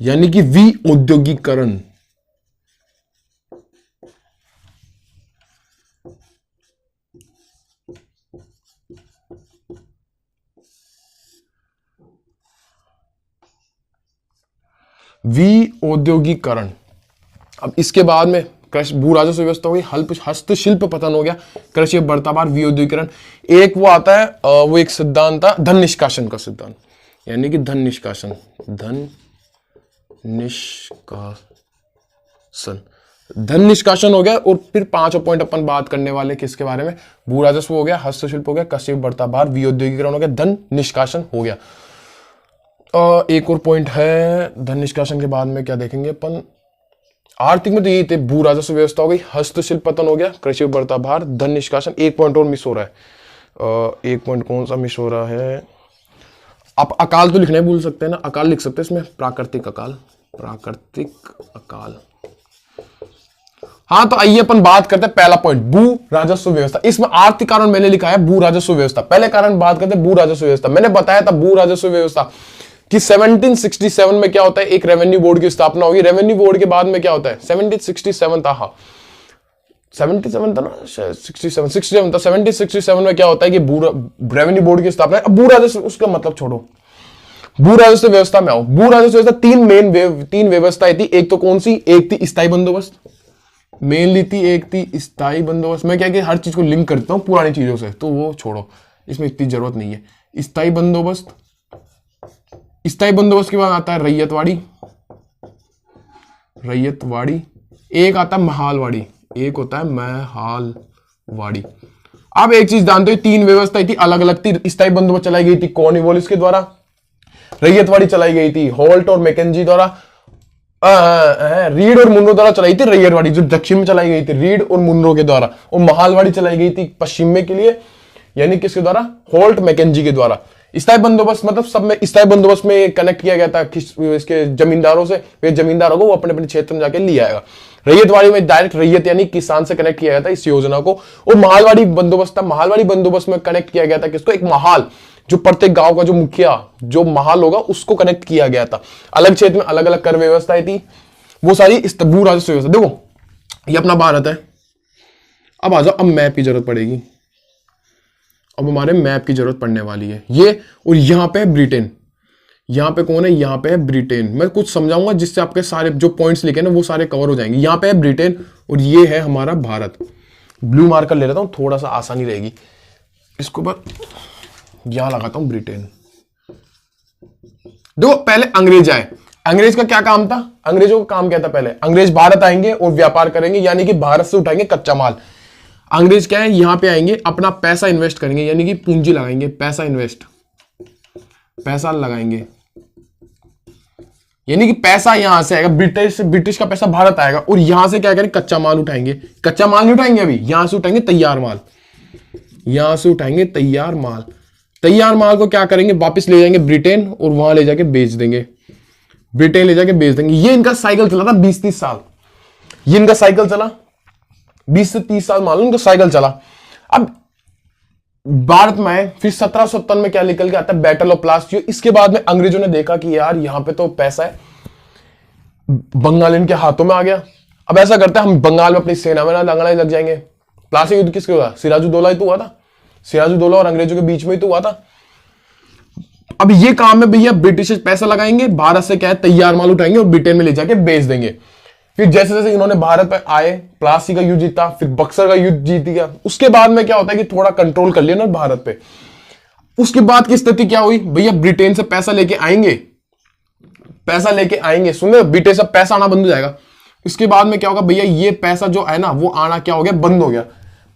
यानी कि औद्योगिकरण। औद्योगिकरण। अब इसके बाद में कृषि, भू राजस्व व्यवस्था हो गई, हस्तशिल्प पतन हो गया, कृषि बढ़ता भार, विऔद्योगिकरण। एक वो आता है, वो एक सिद्धांत था धन निष्कासन का सिद्धांत, यानी कि धन निष्कासन। धन निष्कासन हो गया। और फिर 5 पॉइंट अपन बात करने वाले किसके बारे में, भू राजस्व हो गया, हस्तशिल्प हो गया, कृषि बढ़ता भार, विऔद्योगिकरण हो गया, धन निष्कासन हो गया। एक और पॉइंट है धन निष्कासन के बाद में क्या देखेंगे अपन, आर्थिक में तो यही थे, भू राजस्व व्यवस्था हो गई, हस्तशिल्प पतन हो गया, कृषि बढ़ता भार, धन निष्कासन। एक पॉइंट और मिस हो रहा है, एक पॉइंट कौन सा मिस हो रहा है, आप अकाल तो लिखना ही भूल सकते हैं ना, अकाल लिख सकते हैं इसमें, प्राकृतिक अकाल। प्राकृतिक अकाल। हाँ, तो आइए अपन बात करते हैं पहला पॉइंट, भू राजस्व व्यवस्था। इसमें आर्थिक कारण मैंने लिखा है भू राजस्व व्यवस्था। पहले कारण बात करते हैं भू राजस्व व्यवस्था। मैंने बताया था भू राजस्व व्यवस्था कि 1767 में क्या होता है, एक रेवेन्यू बोर्ड की स्थापना होगी। रेवेन्यू बोर्ड के बाद में क्या होता है, 1767 था, हाँ 77 था ना, 67 था। 1767 में क्या होता है कि रेवेन्यू बोर्ड की स्थापना है। अब भू राजस्व, उसका मतलब छोड़ो, भू राजस्व व्यवस्था में आओ। भू राजस्व व्यवस्था तीन व्यवस्थाएं थी। एक तो कौन सी, एक थी स्थायी बंदोबस्त, मेनली थी एक थी स्थायी बंदोबस्त। मैं क्या कि हर चीज को लिंक करता हूं पुरानी चीजों से, तो वो छोड़ो, इसमें इतनी जरूरत नहीं है। स्थायी बंदोबस्त, स्थायी बंदोबस्त के बाद आता है रैयतवाड़ी। रैयतवाड़ी, एक आता है महालवाड़ी, एक होता है महालवाड़ी। अब एक चीज जानते हो, तीन व्यवस्था थी, अलग अलग थी। स्थायी बंदोबस्त चलाई गई थी कॉर्नवालिस के द्वारा, रैयतवाड़ी चलाई गई थी होल्ट और मैकेंजी द्वारा, रीड और मुनरो द्वारा चलाई थी रैयतवाड़ी, जो दक्षिण में चलाई गई थी रीड और मुनरो के द्वारा, और महालवाड़ी चलाई गई थी पश्चिम में के लिए, यानी किसके द्वारा, होल्ट मैकेंजी के द्वारा। स्थायी बंदोबस्त मतलब सब में, स्थायी बंदोबस्त में कनेक्ट किया गया था इसके जमींदारों से, वे जमींदारों को वो अपने अपने क्षेत्र में जाके ले आएगा। रैयतवाड़ी में डायरेक्ट रैयत यानी किसान से कनेक्ट किया गया था इस योजना को। और महालवाड़ी बंदोबस्त था, महालवाड़ी बंदोबस्त में कनेक्ट किया गया था किसको, एक महाल, जो प्रत्येक गांव का जो मुखिया जो महाल होगा उसको कनेक्ट किया गया था। अलग क्षेत्र में अलग अलग कर व्यवस्थाएं थी, वो सारी इस भू राजस्व व्यवस्था। देखो ये अपना भारत है। अब आ जाओ, अब मैप की जरूरत पड़ेगी, अब हमारे मैप की जरूरत पड़ने वाली है ये। और यहां पे है ब्रिटेन, यहां पे कौन है, यहां पे है ब्रिटेन। मैं कुछ समझाऊंगा जिससे आपके सारे जो पॉइंट्स लिखे ना वो सारे कवर हो जाएंगे। यहां पे है ब्रिटेन और ये है हमारा भारत। ब्लू मार्कर ले लेता हूं, थोड़ा सा आसानी रहेगी। इसको ऊपर यहां लगाता हूं ब्रिटेन। देखो पहले अंग्रेज आए, अंग्रेज का क्या काम था, अंग्रेजों का काम क्या था, पहले अंग्रेज भारत आएंगे और व्यापार करेंगे, यानी कि भारत से उठाएंगे कच्चा माल। अंग्रेज क्या है, यहां पे आएंगे, अपना पैसा इन्वेस्ट करेंगे, यानी कि पूंजी लगाएंगे, पैसा इन्वेस्ट, पैसा लगाएंगे, यानी कि पैसा यहां से आएगा, ब्रिटिश का पैसा भारत आएगा और यहां से क्या करेंगे, कच्चा माल उठाएंगे। कच्चा माल नहीं उठाएंगे अभी, यहां से उठाएंगे तैयार माल, यहां से उठाएंगे तैयार माल। तैयार माल को क्या करेंगे, वापस ले जाएंगे ब्रिटेन और वहां ले जाके बेच देंगे। ब्रिटेन ले जाके बेच देंगे। ये इनका साइकिल चला था 20-30 साल, ये इनका साइकिल चला 20 से 30 साल, मान लो इनका साइकिल चला। अब भारत में फिर 1757 में क्या निकल के आता है, बैटल ऑफ प्लासी। इसके बाद में अंग्रेजों ने देखा कि यार यहां पे तो पैसा है, बंगाल इनके हाथों में आ गया। अब ऐसा करते हैं, हम बंगाल में अपनी सेना में ना लंगड़ा लग जाएंगे। प्लासी युद्ध किसके हुआ, सिराजुद्दौला ही तो हुआ था, सिराजुद्दौला और अंग्रेजों के बीच में ही तो हुआ था। अब ये काम में भैया ब्रिटिश पैसा लगाएंगे, भारत से क्या है तैयार माल उठाएंगे और ब्रिटेन में ले जाके बेच देंगे। फिर जैसे जैसे इन्होंने भारत पे आए, प्लासी का युद्ध जीता, फिर बक्सर का युद्ध जीत गया। उसके बाद में क्या होता है कि थोड़ा कंट्रोल कर लिया ना भारत पे। उसके बाद की स्थिति क्या हुई, भैया ब्रिटेन से पैसा लेके आएंगे, पैसा लेके आएंगे, सुन ब्रिटेन से पैसा आना बंद हो जाएगा। इसके बाद में क्या होगा भैया, ये पैसा जो है ना वो आना क्या हो गया, बंद हो गया,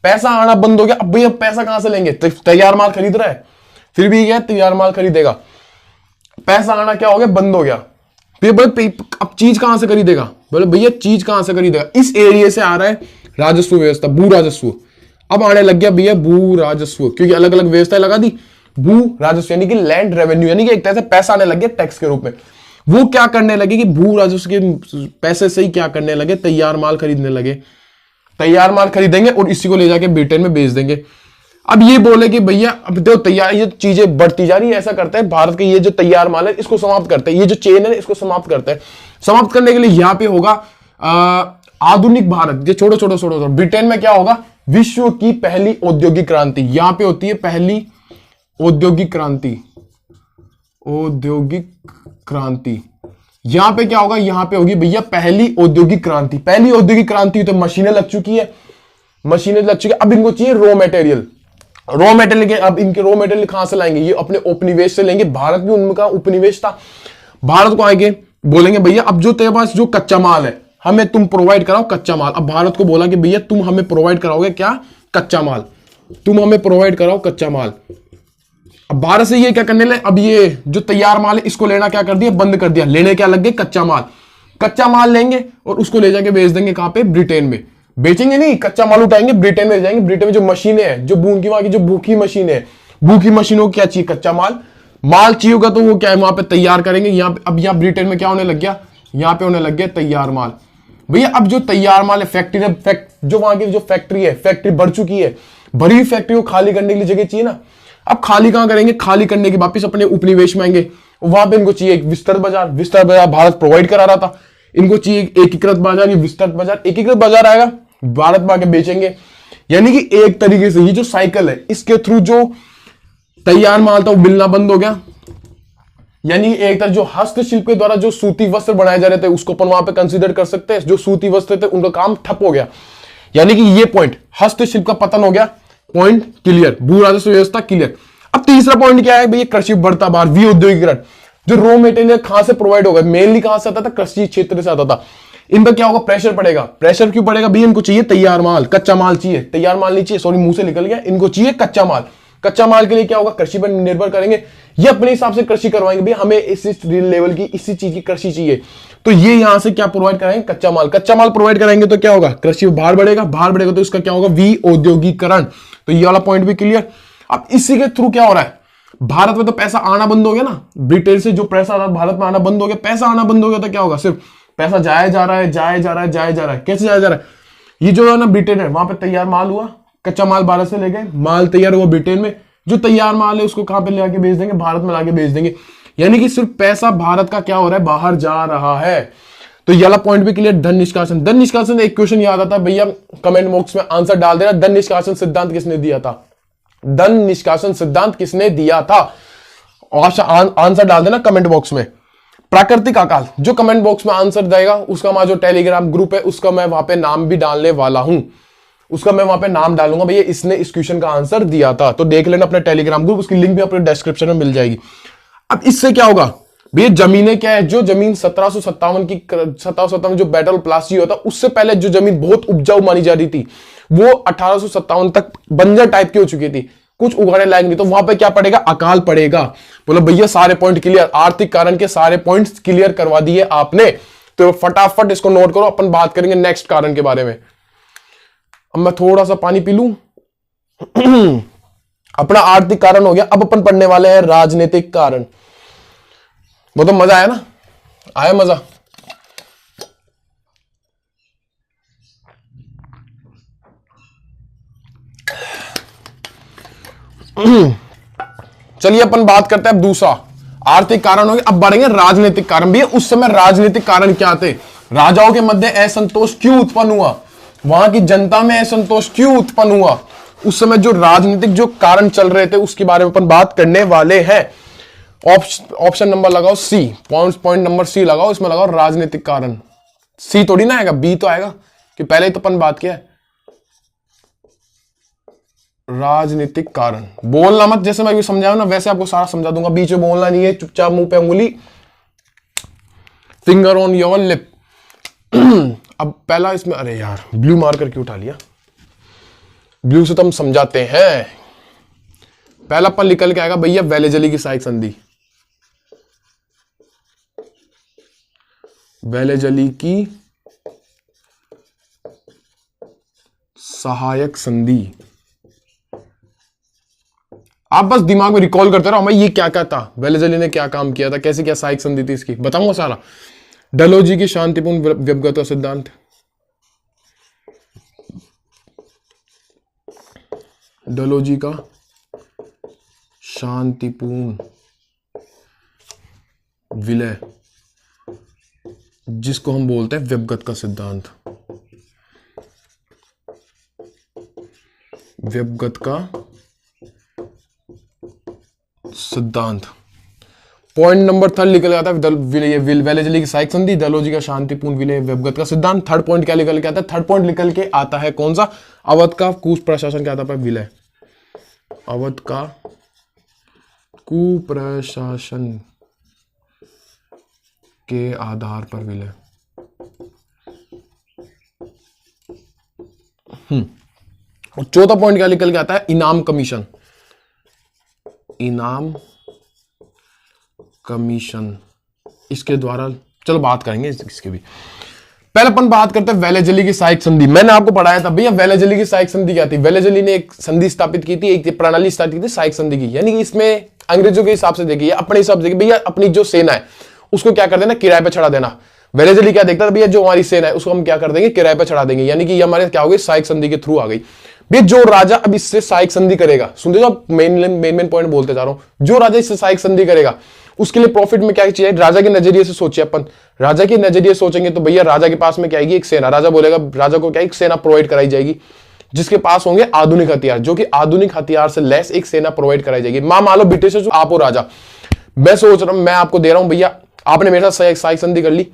पैसा आना बंद हो गया। अब भैया पैसा कहां से लेंगे, तैयार माल खरीद रहा है, फिर भी क्या तैयार माल खरीदेगा, पैसा आना क्या हो गया, बंद हो गया। फिर बोले अब चीज कहां से खरीदेगा, बोले भैया चीज कहां से खरीदेगा, इस एरिया से आ रहा है राजस्व व्यवस्था, भू राजस्व। अब आने लग गया भैया भू राजस्व, क्योंकि अलग अलग व्यवस्था लगा दी। भू राजस्व यानी कि लैंड रेवेन्यू, यानी कि एक तरह से पैसा आने लग गया टैक्स के रूप में। वो क्या करने लगे कि भू राजस्व के पैसे से ही क्या करने लगे, तैयार माल खरीदने लगे, तैयार माल खरीदेंगे और इसी को ले जाके ब्रिटेन में बेच देंगे। अब ये बोले कि भैया अब देखो तैयार, ये चीजें बढ़ती जा रही है, ऐसा करते हैं भारत के ये जो तैयार माल है इसको समाप्त करते हैं, ये जो चेन है इसको समाप्त करते हैं। समाप्त करने के लिए यहां पे होगा आधुनिक भारत, ये छोड़ो छोड़ो छोड़ो, ब्रिटेन में क्या होगा, विश्व की पहली औद्योगिक क्रांति। यहां पे होती है पहली औद्योगिक क्रांति, औद्योगिक क्रांति। यहां पे क्या होगा, यहां पे होगी भैया पहली औद्योगिक क्रांति। पहली औद्योगिक क्रांति तो मशीनें लग चुकी है, मशीनें लग चुकी है। अब इनको चाहिए रॉ मटेरियल, रॉ मटेरियल के, अब इनके रॉ मटेरियल कहां से लाएंगे, ये अपने उपनिवेश से लेंगे। भारत भी उनका उपनिवेश था, भारत को आएंगे बोलेंगे भैया अब जो तेरे पास जो कच्चा माल है हमें तुम प्रोवाइड कराओ कच्चा माल। अब भारत को बोला कि भैया तुम हमें प्रोवाइड कराओगे क्या, कच्चा माल, तुम हमें प्रोवाइड कराओ कच्चा माल। अब भारत से ये क्या करने लगे, अब ये जो तैयार माल है इसको लेना क्या कर दिया, बंद कर दिया। लेने क्या लग गए, कच्चा माल। कच्चा माल लेंगे और उसको ले जाके बेच देंगे कहां पे, ब्रिटेन में। बेचेंगे नहीं, कच्चा माल उठाएंगे ब्रिटेन में ले जाएंगे। ब्रिटेन में जो मशीनें हैं, जो भूखी वहां की जो भूखी मशीनें हैं, भूखी मशीनों को क्या चाहिए, कच्चा माल। माल चाहिए होगा तो वो क्या है वहां पे तैयार करेंगे। यहाँ पे अब यहाँ ब्रिटेन में क्या होने लग गया, यहाँ पे होने लग गया तैयार माल। भैया अब जो तैयार माल है, फैक्ट्री जो वहां की जो फैक्ट्री है, फैक्ट्री भर चुकी है, भरी हुई फैक्ट्री को खाली करने के लिए जगह चाहिए ना। अब खाली कहां करेंगे, खाली करने के वापिस अपने उपनिवेश में आएंगे। वहां पे इनको चाहिए एक विस्तृत बाजार, विस्तृत बाजार भारत प्रोवाइड करा रहा था। इनको चाहिए एकीकृत बाजार, ये विस्तृत बाजार, एकीकृत बाजार आएगा, भारत में आके बेचेंगे। यानी कि एक तरीके से ये जो साइकिल है इसके थ्रू जो तैयार माल था वो मिलना बंद हो गया। यानी एक तरह जो हस्तशिल्प के द्वारा जो सूती वस्त्र बनाए जा रहे थे उसको अपन वहां पे कंसीडर कर सकते हैं। जो सूती वस्त्र थे उनका काम ठप हो गया, यानी कि ये पॉइंट हस्तशिल्प का पतन हो गया, पॉइंट क्लियर, भू राजस्व व्यवस्था क्लियर। अब तीसरा पॉइंट क्या है भैया, कृषि बढ़ता बाहर, विऔद्योगिकरण। जो रॉ मटेरियल कहां से प्रोवाइड होगा, मेनली कहां से आता था, कृषि क्षेत्र से आता था। इन पर क्या होगा, प्रेशर पड़ेगा। प्रेशर क्यों पड़ेगा भैया, इनको चाहिए तैयार माल, कच्चा माल चाहिए, तैयार माल नहीं चाहिए, सॉरी मुंह से निकल गया, इनको चाहिए कच्चा माल। कच्चा माल के लिए क्या होगा, कृषि पर निर्भर करेंगे, ये अपने हिसाब से कृषि करवाएंगे, भैया हमें इस लेवल की इसी चीज की कृषि चाहिए, तो ये यहां से क्या प्रोवाइड कराएंगे, कच्चा माल। कच्चा माल प्रोवाइड कराएंगे तो क्या होगा, कृषि भार बढ़ेगा, भार बढ़ेगा तो इसका क्या होगा, विऔद्योगिकरण। तो ये वाला पॉइंट भी क्लियर। अब इसी के थ्रू क्या हो रहा है, भारत में तो पैसा आना बंद हो गया ना, ब्रिटेन से जो पैसा आता भारत में आना बंद हो गया। पैसा आना बंद हो गया तो क्या होगा, सिर्फ पैसा जाया जा रहा है, जाया जा रहा है, जाया जा रहा है। कैसे जाया जा रहा है, ये जो है ना ब्रिटेन है, वहां पे तैयार माल हुआ, कच्चा माल भारत से ले गए, माल तैयार हुआ ब्रिटेन में, जो तैयार माल है उसको कहां पे ले आके बेच देंगे, भारत में लाके बेच देंगे। यानी कि सिर्फ पैसा भारत का क्या हो रहा है, बाहर जा रहा है। तो ये वाला पॉइंट भी क्लियर। धन निष्कासन, धन निष्कासन एक क्वेश्चन याद आता है भैया, कमेंट बॉक्स में आंसर डाल देना। धन निष्कासन सिद्धांत किसने दिया था, धन निष्कासन सिद्धांत किसने दिया था, आंसर डाल देना कमेंट बॉक्स में। प्राकृतिक अकाल, जो कमेंट बॉक्स में आंसर देगा उसका हमारा जो टेलीग्राम ग्रुप है उसका मैं वहां पे नाम भी डालने वाला हूं, उसका मैं वहां पे नाम डालूंगा भैया इसने इस क्वेश्चन का आंसर दिया था। तो देख लेना अपने टेलीग्राम ग्रुप, उसकी लिंक भी अपने डिस्क्रिप्शन में मिल जाएगी। अब इससे क्या होगा भैया, जमीनें क्या है, जो जमीन 1757 की 1757 में जो बैटल ऑफ प्लासी हुआ था उससे पहले जो जमीन बहुत उपजाऊ मानी जा रही थी वो 1857 तक बंजर टाइप की हो चुकी थी, कुछ उगाने लायक नहीं। तो वहां पे क्या पड़ेगा, अकाल पड़ेगा। बोलो भैया सारे पॉइंट क्लियर, आर्थिक कारण के सारे पॉइंट्स क्लियर करवा दिए आपने, तो फटाफट इसको नोट करो। अपन बात करेंगे नेक्स्ट कारण के बारे में। अब मैं थोड़ा सा पानी पी लूं। अपना आर्थिक कारण हो गया, अब अपन पढ़ने वाले हैं राजनीतिक कारण। वो तो मजा आया ना, आया मजा? चलिए अपन बात करते हैं अब दूसरा। आर्थिक कारण हो गया, अब बढ़ेंगे राजनीतिक कारण। भी उस समय राजनीतिक कारण क्या थे? राजाओं के मध्य असंतोष क्यों उत्पन्न हुआ? वहां की जनता में असंतोष क्यों उत्पन्न हुआ? उस समय जो राजनीतिक जो कारण चल रहे थे उसके बारे में अपन बात करने वाले हैं। ऑप्शन नंबर लगाओ सी, पॉइंट नंबर सी लगाओ, इसमें लगाओ राजनीतिक कारण। सी थोड़ी ना आएगा, बी तो आएगा, कि पहले ही तो अपन बात किया है। राजनीतिक कारण बोलना मत, जैसे मैं भी समझाऊं ना वैसे आपको सारा समझा दूंगा, बीच में बोलना नहीं है, चुपचाप मुंह पे उंगली, फिंगर ऑन योर लिप। अब पहला इसमें, अरे यार ब्लू मार्कर क्यों उठा लिया? ब्लू से तो हम समझाते हैं। पहला अपन निकल के आएगा भैया वेलेजली की सहायक संधि। वेलेजली की सहायक संधि। आप बस दिमाग में रिकॉल करते रहो मैं ये क्या क्या था, वेलेजली ने क्या काम किया था, कैसे क्या सहायक संधि थी इसकी, बताऊंगा सारा। डलहौजी की शांतिपूर्ण व्यवगत का सिद्धांत, डलहौजी का शांतिपूर्ण विलय, जिसको हम बोलते हैं व्यवगत का सिद्धांत, व्यवगत का सिद्धांत। पॉइंट नंबर थर्ड निकल जाता है वेलेजली की सहायक संधि, डलहौजी का शांतिपूर्ण विलय, व्यवगत का सिद्धांत। थर्ड पॉइंट क्या निकल के आता है? थर्ड पॉइंट निकल के आता है कौन सा? अवध का कुप्रशासन क्या आता है? विलय। अवध का कुप्रशासन के आधार पर विलय। और चौथा पॉइंट क्या निकल के आता है? इनाम कमीशन। इनाम कमीशन, इसके द्वारा, चलो बात करेंगे इसके भी। पहले अपन बात करते हैं वेलेजली की सहायक संधि। मैंने आपको पढ़ाया था भैया वेलेजली की सहायक संधि क्या थी। वेलेजली ने एक संधि स्थापित की थी, एक प्रणाली स्थापित की थी सहायक संधि की। यानी कि इसमें अंग्रेजों के हिसाब से देखिए, अपने हिसाब से देखिए भैया, अपनी जो सेना है उसको क्या कर देना? किराए पे चढ़ा देना। वेलेजली क्या देखता था? भैया जो हमारी सेना है उसको हम क्या कर देंगे? किराए पे चढ़ा देंगे। यानी कि ये हमारे क्या हो गई? सहायक संधि के थ्रू आ गई। भैया जो राजा अब इससे सहायक संधि करेगा, सुनते हो आप, मेन पॉइंट बोलते जा रहा हूं, जो राजा इससे सहायक संधि करेगा उसके लिए प्रॉफिट में क्या चाहिए? राजा के नजरिए से सोचिए अपन, राजा के नजरिए सोचेंगे तो भैया राजा के पास में क्या आएगी? एक सेना। राजा बोलेगा, राजा को क्या एक सेना प्रोवाइड कराई जाएगी जिसके पास होंगे आधुनिक हथियार, जो कि आधुनिक हथियार से लैस एक सेना प्रोवाइड कराई जाएगी। मान लो ब्रिटिश आप हो राजा, मैं सोच रहा हूं, मैं आपको दे रहा हूं भैया, आपने मेरे साथ सहायक संधि कर ली,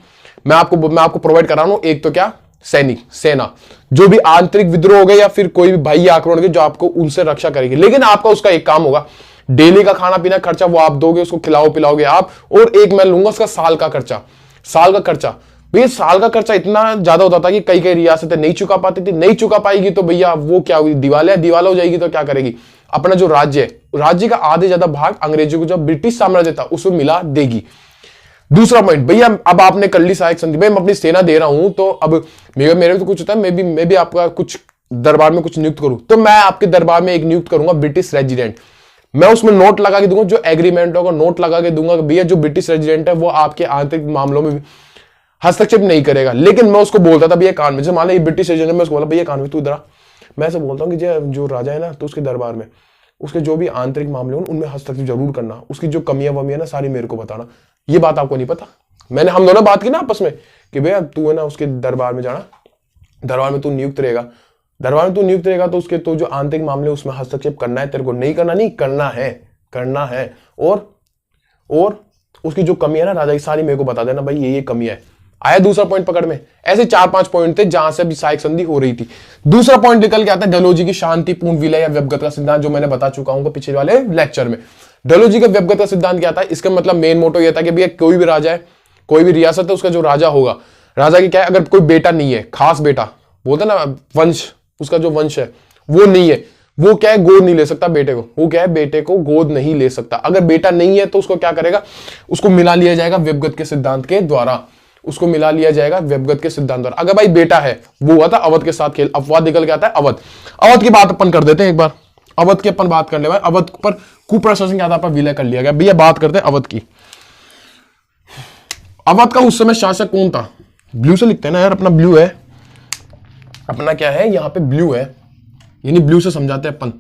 मैं आपको प्रोवाइड करा रहा हूं एक तो क्या? सैनिक, सेना, जो भी आंतरिक विद्रोह हो गए या फिर कोई भी बाह्य आक्रमण हो जो आपको उनसे रक्षा करेगी। लेकिन आपका उसका एक काम होगा, डेली का खाना पीना खर्चा वो आप दोगे, उसको खिलाओ पिलाओगे आप, और एक मैं लूंगा उसका साल का खर्चा। साल का खर्चा भैया, साल का खर्चा इतना ज्यादा होता था कि कई कई रियासतें नहीं चुका पाती थी। नहीं चुका पाएगी तो भैया वो क्या हुई? दिवाला हो जाएगी। तो क्या करेगी? अपना जो राज्य है, राज्य का आधे ज्यादा भाग अंग्रेजों को जो ब्रिटिश साम्राज्य था उसमें मिला देगी। दूसरा पॉइंट भैया, अब आपने कर ली सहायक संधि, मैं अपनी सेना दे रहा हूं, तो अब मेरे तो कुछ होता है, मैं भी आपका कुछ दरबार में कुछ नियुक्त करूं, तो मैं आपके दरबार में एक नियुक्त करूंगा ब्रिटिश रेजिडेंट। मैं उसमें नोट लगा के दूंगा, जो एग्रीमेंट होगा नोट लगा के दूंगा भैया जो ब्रिटिश रेजिडेंट है वो आपके आंतरिक मामलों में हस्तक्षेप नहीं करेगा। लेकिन मैं उसको बोलता था भैया कान में, जैसे मान लो ब्रिटिश रेजिडेंट, मैं उसको बोला भैया कान में तू इधर, मैं ऐसे बोलता हूँ कि जो राजा है ना, तो उसके दरबार में उसके जो भी आंतरिक मामले हो उनमें हस्तक्षेप जरूर करना, उसकी जो कमियां वमियां ना सारी मेरे को बताना। ये बात आपको नहीं पता, हम दोनों बात की ना आपस में कि भैया तू है ना उसके दरबार में जाना, दरबार में तू नियुक्त रहेगा, तो उसके तो जो आंतरिक मामले उसमें हस्तक्षेप करना है, तेरे को नहीं करना, नहीं करना है। और उसकी जो कमी है ना राजा की सारी मेरे को बता देना भाई ये कमी है। आया दूसरा पॉइंट पकड़ में? ऐसे 4-5 पॉइंट थे जहां से अभी सहायक संधि हो रही थी। दूसरा पॉइंट निकल के आता है डलहौजी की शांतिपूर्ण विलय या व्यवगत का सिद्धांत, जो मैंने बता चुका हूं पिछले वाले लेक्चर में। डलहौजी का व्यवगत का सिद्धांत क्या था? इसका मतलब मेन मोटो यह था कि भैया कोई भी राजा है, कोई भी रियासत है, उसका जो राजा होगा, राजा की क्या है, अगर कोई बेटा नहीं है, खास बेटा बोलते ना वंश, उसका जो वंश है वो नहीं है, वो क्या है गोद नहीं ले सकता बेटे को, वो क्या है बेटे को गोद नहीं ले सकता। अगर बेटा नहीं है तो उसको क्या करेगा? उसको मिला लिया जाएगा व्यवगत के सिद्धांत के द्वारा, उसको मिला लिया जाएगा व्यवगत के सिद्धांत द्वारा। अगर भाई बेटा है, वो हुआ था अवध के साथ खेल, अपवाद निकल के आता है अवध की बात अपन कर देते हैं एक बार, अवध की अपन बात कर ले। अवध पर कुप्रशासन के आधार पर विलय कर लिया गया। भैया बात करते हैं अवध की। अवध का उस समय शासक कौन था? ब्लू से लिखते हैं ना यार, अपना ब्लू है, अपना क्या है यहाँ पे ब्लू है, यानी ब्लू से समझाते हैं अपन,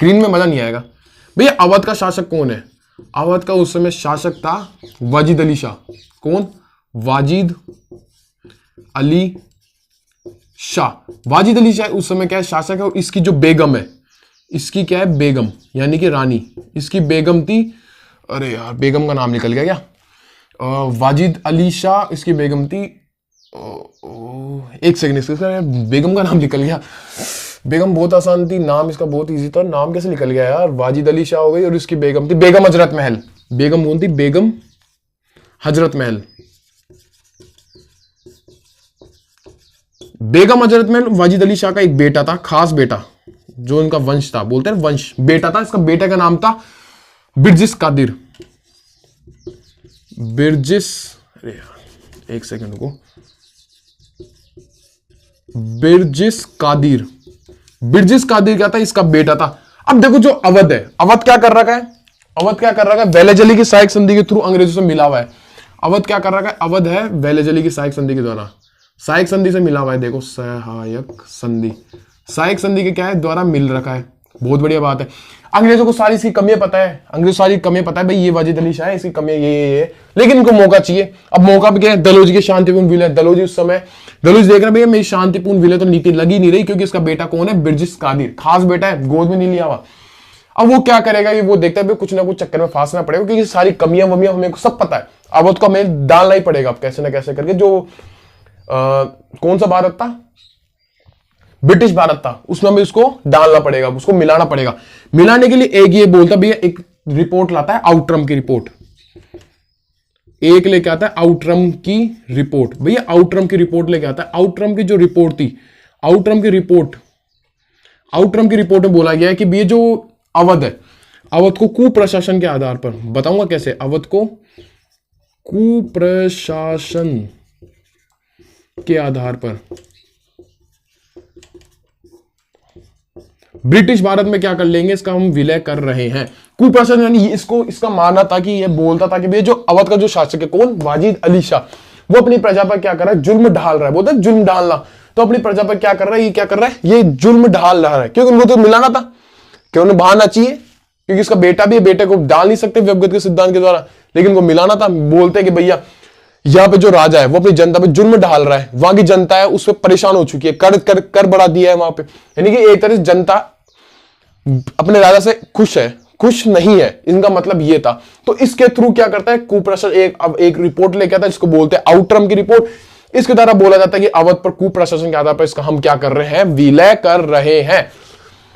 ग्रीन में मजा नहीं आएगा। भैया अवध का शासक कौन है? अवध का उस समय शासक था वाजिद अली शाह। कौन? वाजिद अली शाह। वाजिद अली शाह उस समय क्या है? शासक है। और इसकी जो बेगम है, इसकी क्या है? बेगम, यानी कि रानी, इसकी बेगम थी, अरे यार बेगम का नाम निकल गया क्या? वाजिद अली शाह इसकी बेगम थी, एक सेकंड, इसका बेगम का नाम निकल गया। बेगम बहुत आसान थी, नाम इसका बहुत इजी था, नाम कैसे निकल गया यार? वाजिद अली शाह हो गई और इसकी बेगम थी बेगम हजरत महल। बेगम कौन थी? बेगम हजरत महल। बेगम हजरत महल वाजिद अली शाह का एक बेटा था, खास बेटा, जो इनका वंश था, बोलते हैं वंश, बेटा था। इसका बेटे का नाम था बिरजिस कादिर। बिरजिस, अरे यार एक सेकंड रुको, बिरजिस कादिर। बिरजिस कादिर क्या था? इसका बेटा था। अब देखो जो अवध है, अवध क्या कर रखा है? अवध क्या कर रखा है? वेलेजली की सहायक संधि के थ्रू अंग्रेजों से मिला हुआ है। अवध क्या कर रखा है? अवध है वेलेजली की सहायक संधि के द्वारा, सहायक संधि से मिला हुआ है। देखो सहायक संधि, सहायक संधि के क्या है? द्वारा मिल रखा है। बहुत बढ़िया बात है। अंग्रेजों को सारी इसकी कमियां पता है, अंग्रेजों सारी कमियां पता है, भाई ये वाजिद अली शाह है, इसकी कमियां ये, लेकिन इनको मौका चाहिए। अब मौका भी क्या है? दलोजी के शांतिपूर्ण विलय। दलोजी उस समय, दलोजी देख रहे भैया मेरी शांतिपूर्ण विलय तो नीति लगी नहीं रही, क्योंकि इसका बेटा कौन है? बिरजिस कादिर, खास बेटा है, गोद में नहीं लिया हुआ। अब वो क्या करेगा कि वो देखता है कुछ ना कुछ चक्कर में फांसना पड़ेगा, क्योंकि सारी कमियां वमियां हमें सब पता है। अब उसको हमें डालना ही पड़ेगा, अब कैसे ना कैसे करके। जो कौन सा भारत था? ब्रिटिश भारत था, उसमें हमें उसको डालना पड़ेगा, उसको मिलाना पड़ेगा। मिलाने के लिए एक ये बोलता भैया, एक रिपोर्ट लाता है, आउटरम की रिपोर्ट, एक लेके आता है आउटरम की रिपोर्ट। भैया आउटरम की रिपोर्ट लेके आता है। आउटरम की जो रिपोर्ट थी, आउटरम की रिपोर्ट में बोला गया है कि भैया जो अवध है, अवध को कुप्रशासन के आधार पर, बताऊंगा कैसे, अवध को कुप्रशासन के आधार पर ब्रिटिश भारत में क्या कर लेंगे? इसका हम विलय कर रहे हैं। कुप्रशासन यानी इसको, इसका मानना था कि ये बोलता था कि भैया जो अवध का जो शासक है, कौन? वाजिद अली शाह, वो अपनी प्रजा पर क्या कर रहा है? जुल्म ढाल रहा है। बोलते जुल्म डालना, तो अपनी प्रजा पर क्या कर रहा है? ये क्या कर रहा है? ये जुल्म ढाल रहा है, क्योंकि उनको तो मिलाना था, क्यों उन्हें बहाना चाहिए, क्योंकि इसका बेटा भी है, बेटे को डाल नहीं सकते व्यवगत के सिद्धांत के द्वारा, लेकिन उनको मिलाना था। बोलते हैं कि भैया यहाँ पे जो राजा है वो अपनी जनता पे जुल्म ढाल रहा है, वहां की जनता है उस पर परेशान हो चुकी है, कर बढ़ा दिया है वहां पे, यानी कि एक तरह से जनता अपने राजा से खुश है, खुश नहीं है, इनका मतलब ये था। तो इसके थ्रू क्या करता है? कुप्रशासन अब एक रिपोर्ट लेके आता है, जिसको बोलते हैं आउटरम की रिपोर्ट। इसके द्वारा बोला जाता है कि अवध पर कुप्रशासन के आधार पर इसका हम क्या कर रहे हैं? विलय कर रहे हैं।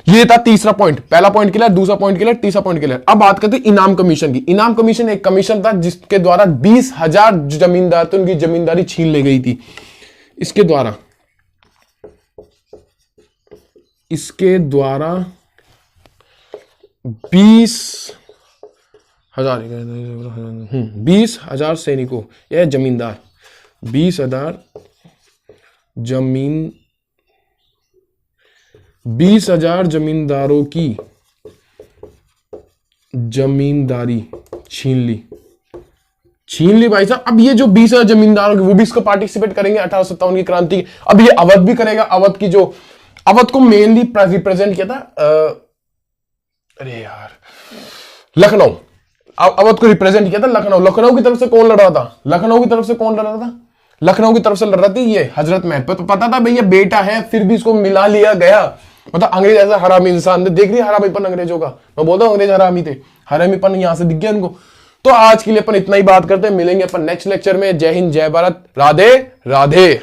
ये था तीसरा पॉइंट। पहला पॉइंट क्लियर, दूसरा पॉइंट क्लियर, तीसरा पॉइंट क्लियर। अब बात करते हैं इनाम कमीशन की। इनाम कमीशन एक कमीशन था जिसके द्वारा 20,000 जमींदार थे, उनकी जमींदारी छीन ली गई थी। इसके द्वारा 20,000 सैनिकों या जमींदार, 20,000 जमींदारों की जमींदारी छीन ली भाई साहब। अब ये जो 20,000 जमींदारों की, वो भी इसको पार्टिसिपेट करेंगे 1857 की क्रांति। अब ये अवध भी करेगा। अवध को मेनली रिप्रेजेंट किया था अरे यार लखनऊ। अवध को रिप्रेजेंट किया था लखनऊ की तरफ से कौन लड़ रहा था? लखनऊ की तरफ से लड़ रहा थी ये हजरत महल। तो पता था भैया बेटा है, फिर भी इसको मिला लिया गया। मतलब अंग्रेज ऐसा हरामी इंसान थे, देख रही हरामीपन अंग्रेजों का। मैं बोलता हूं अंग्रेज हरामी थे, हरामीपन यहां से दिख गया उनको। तो आज के लिए अपन इतना ही बात करते हैं, मिलेंगे अपन नेक्स्ट लेक्चर में। जय हिंद, जय भारत, राधे राधे।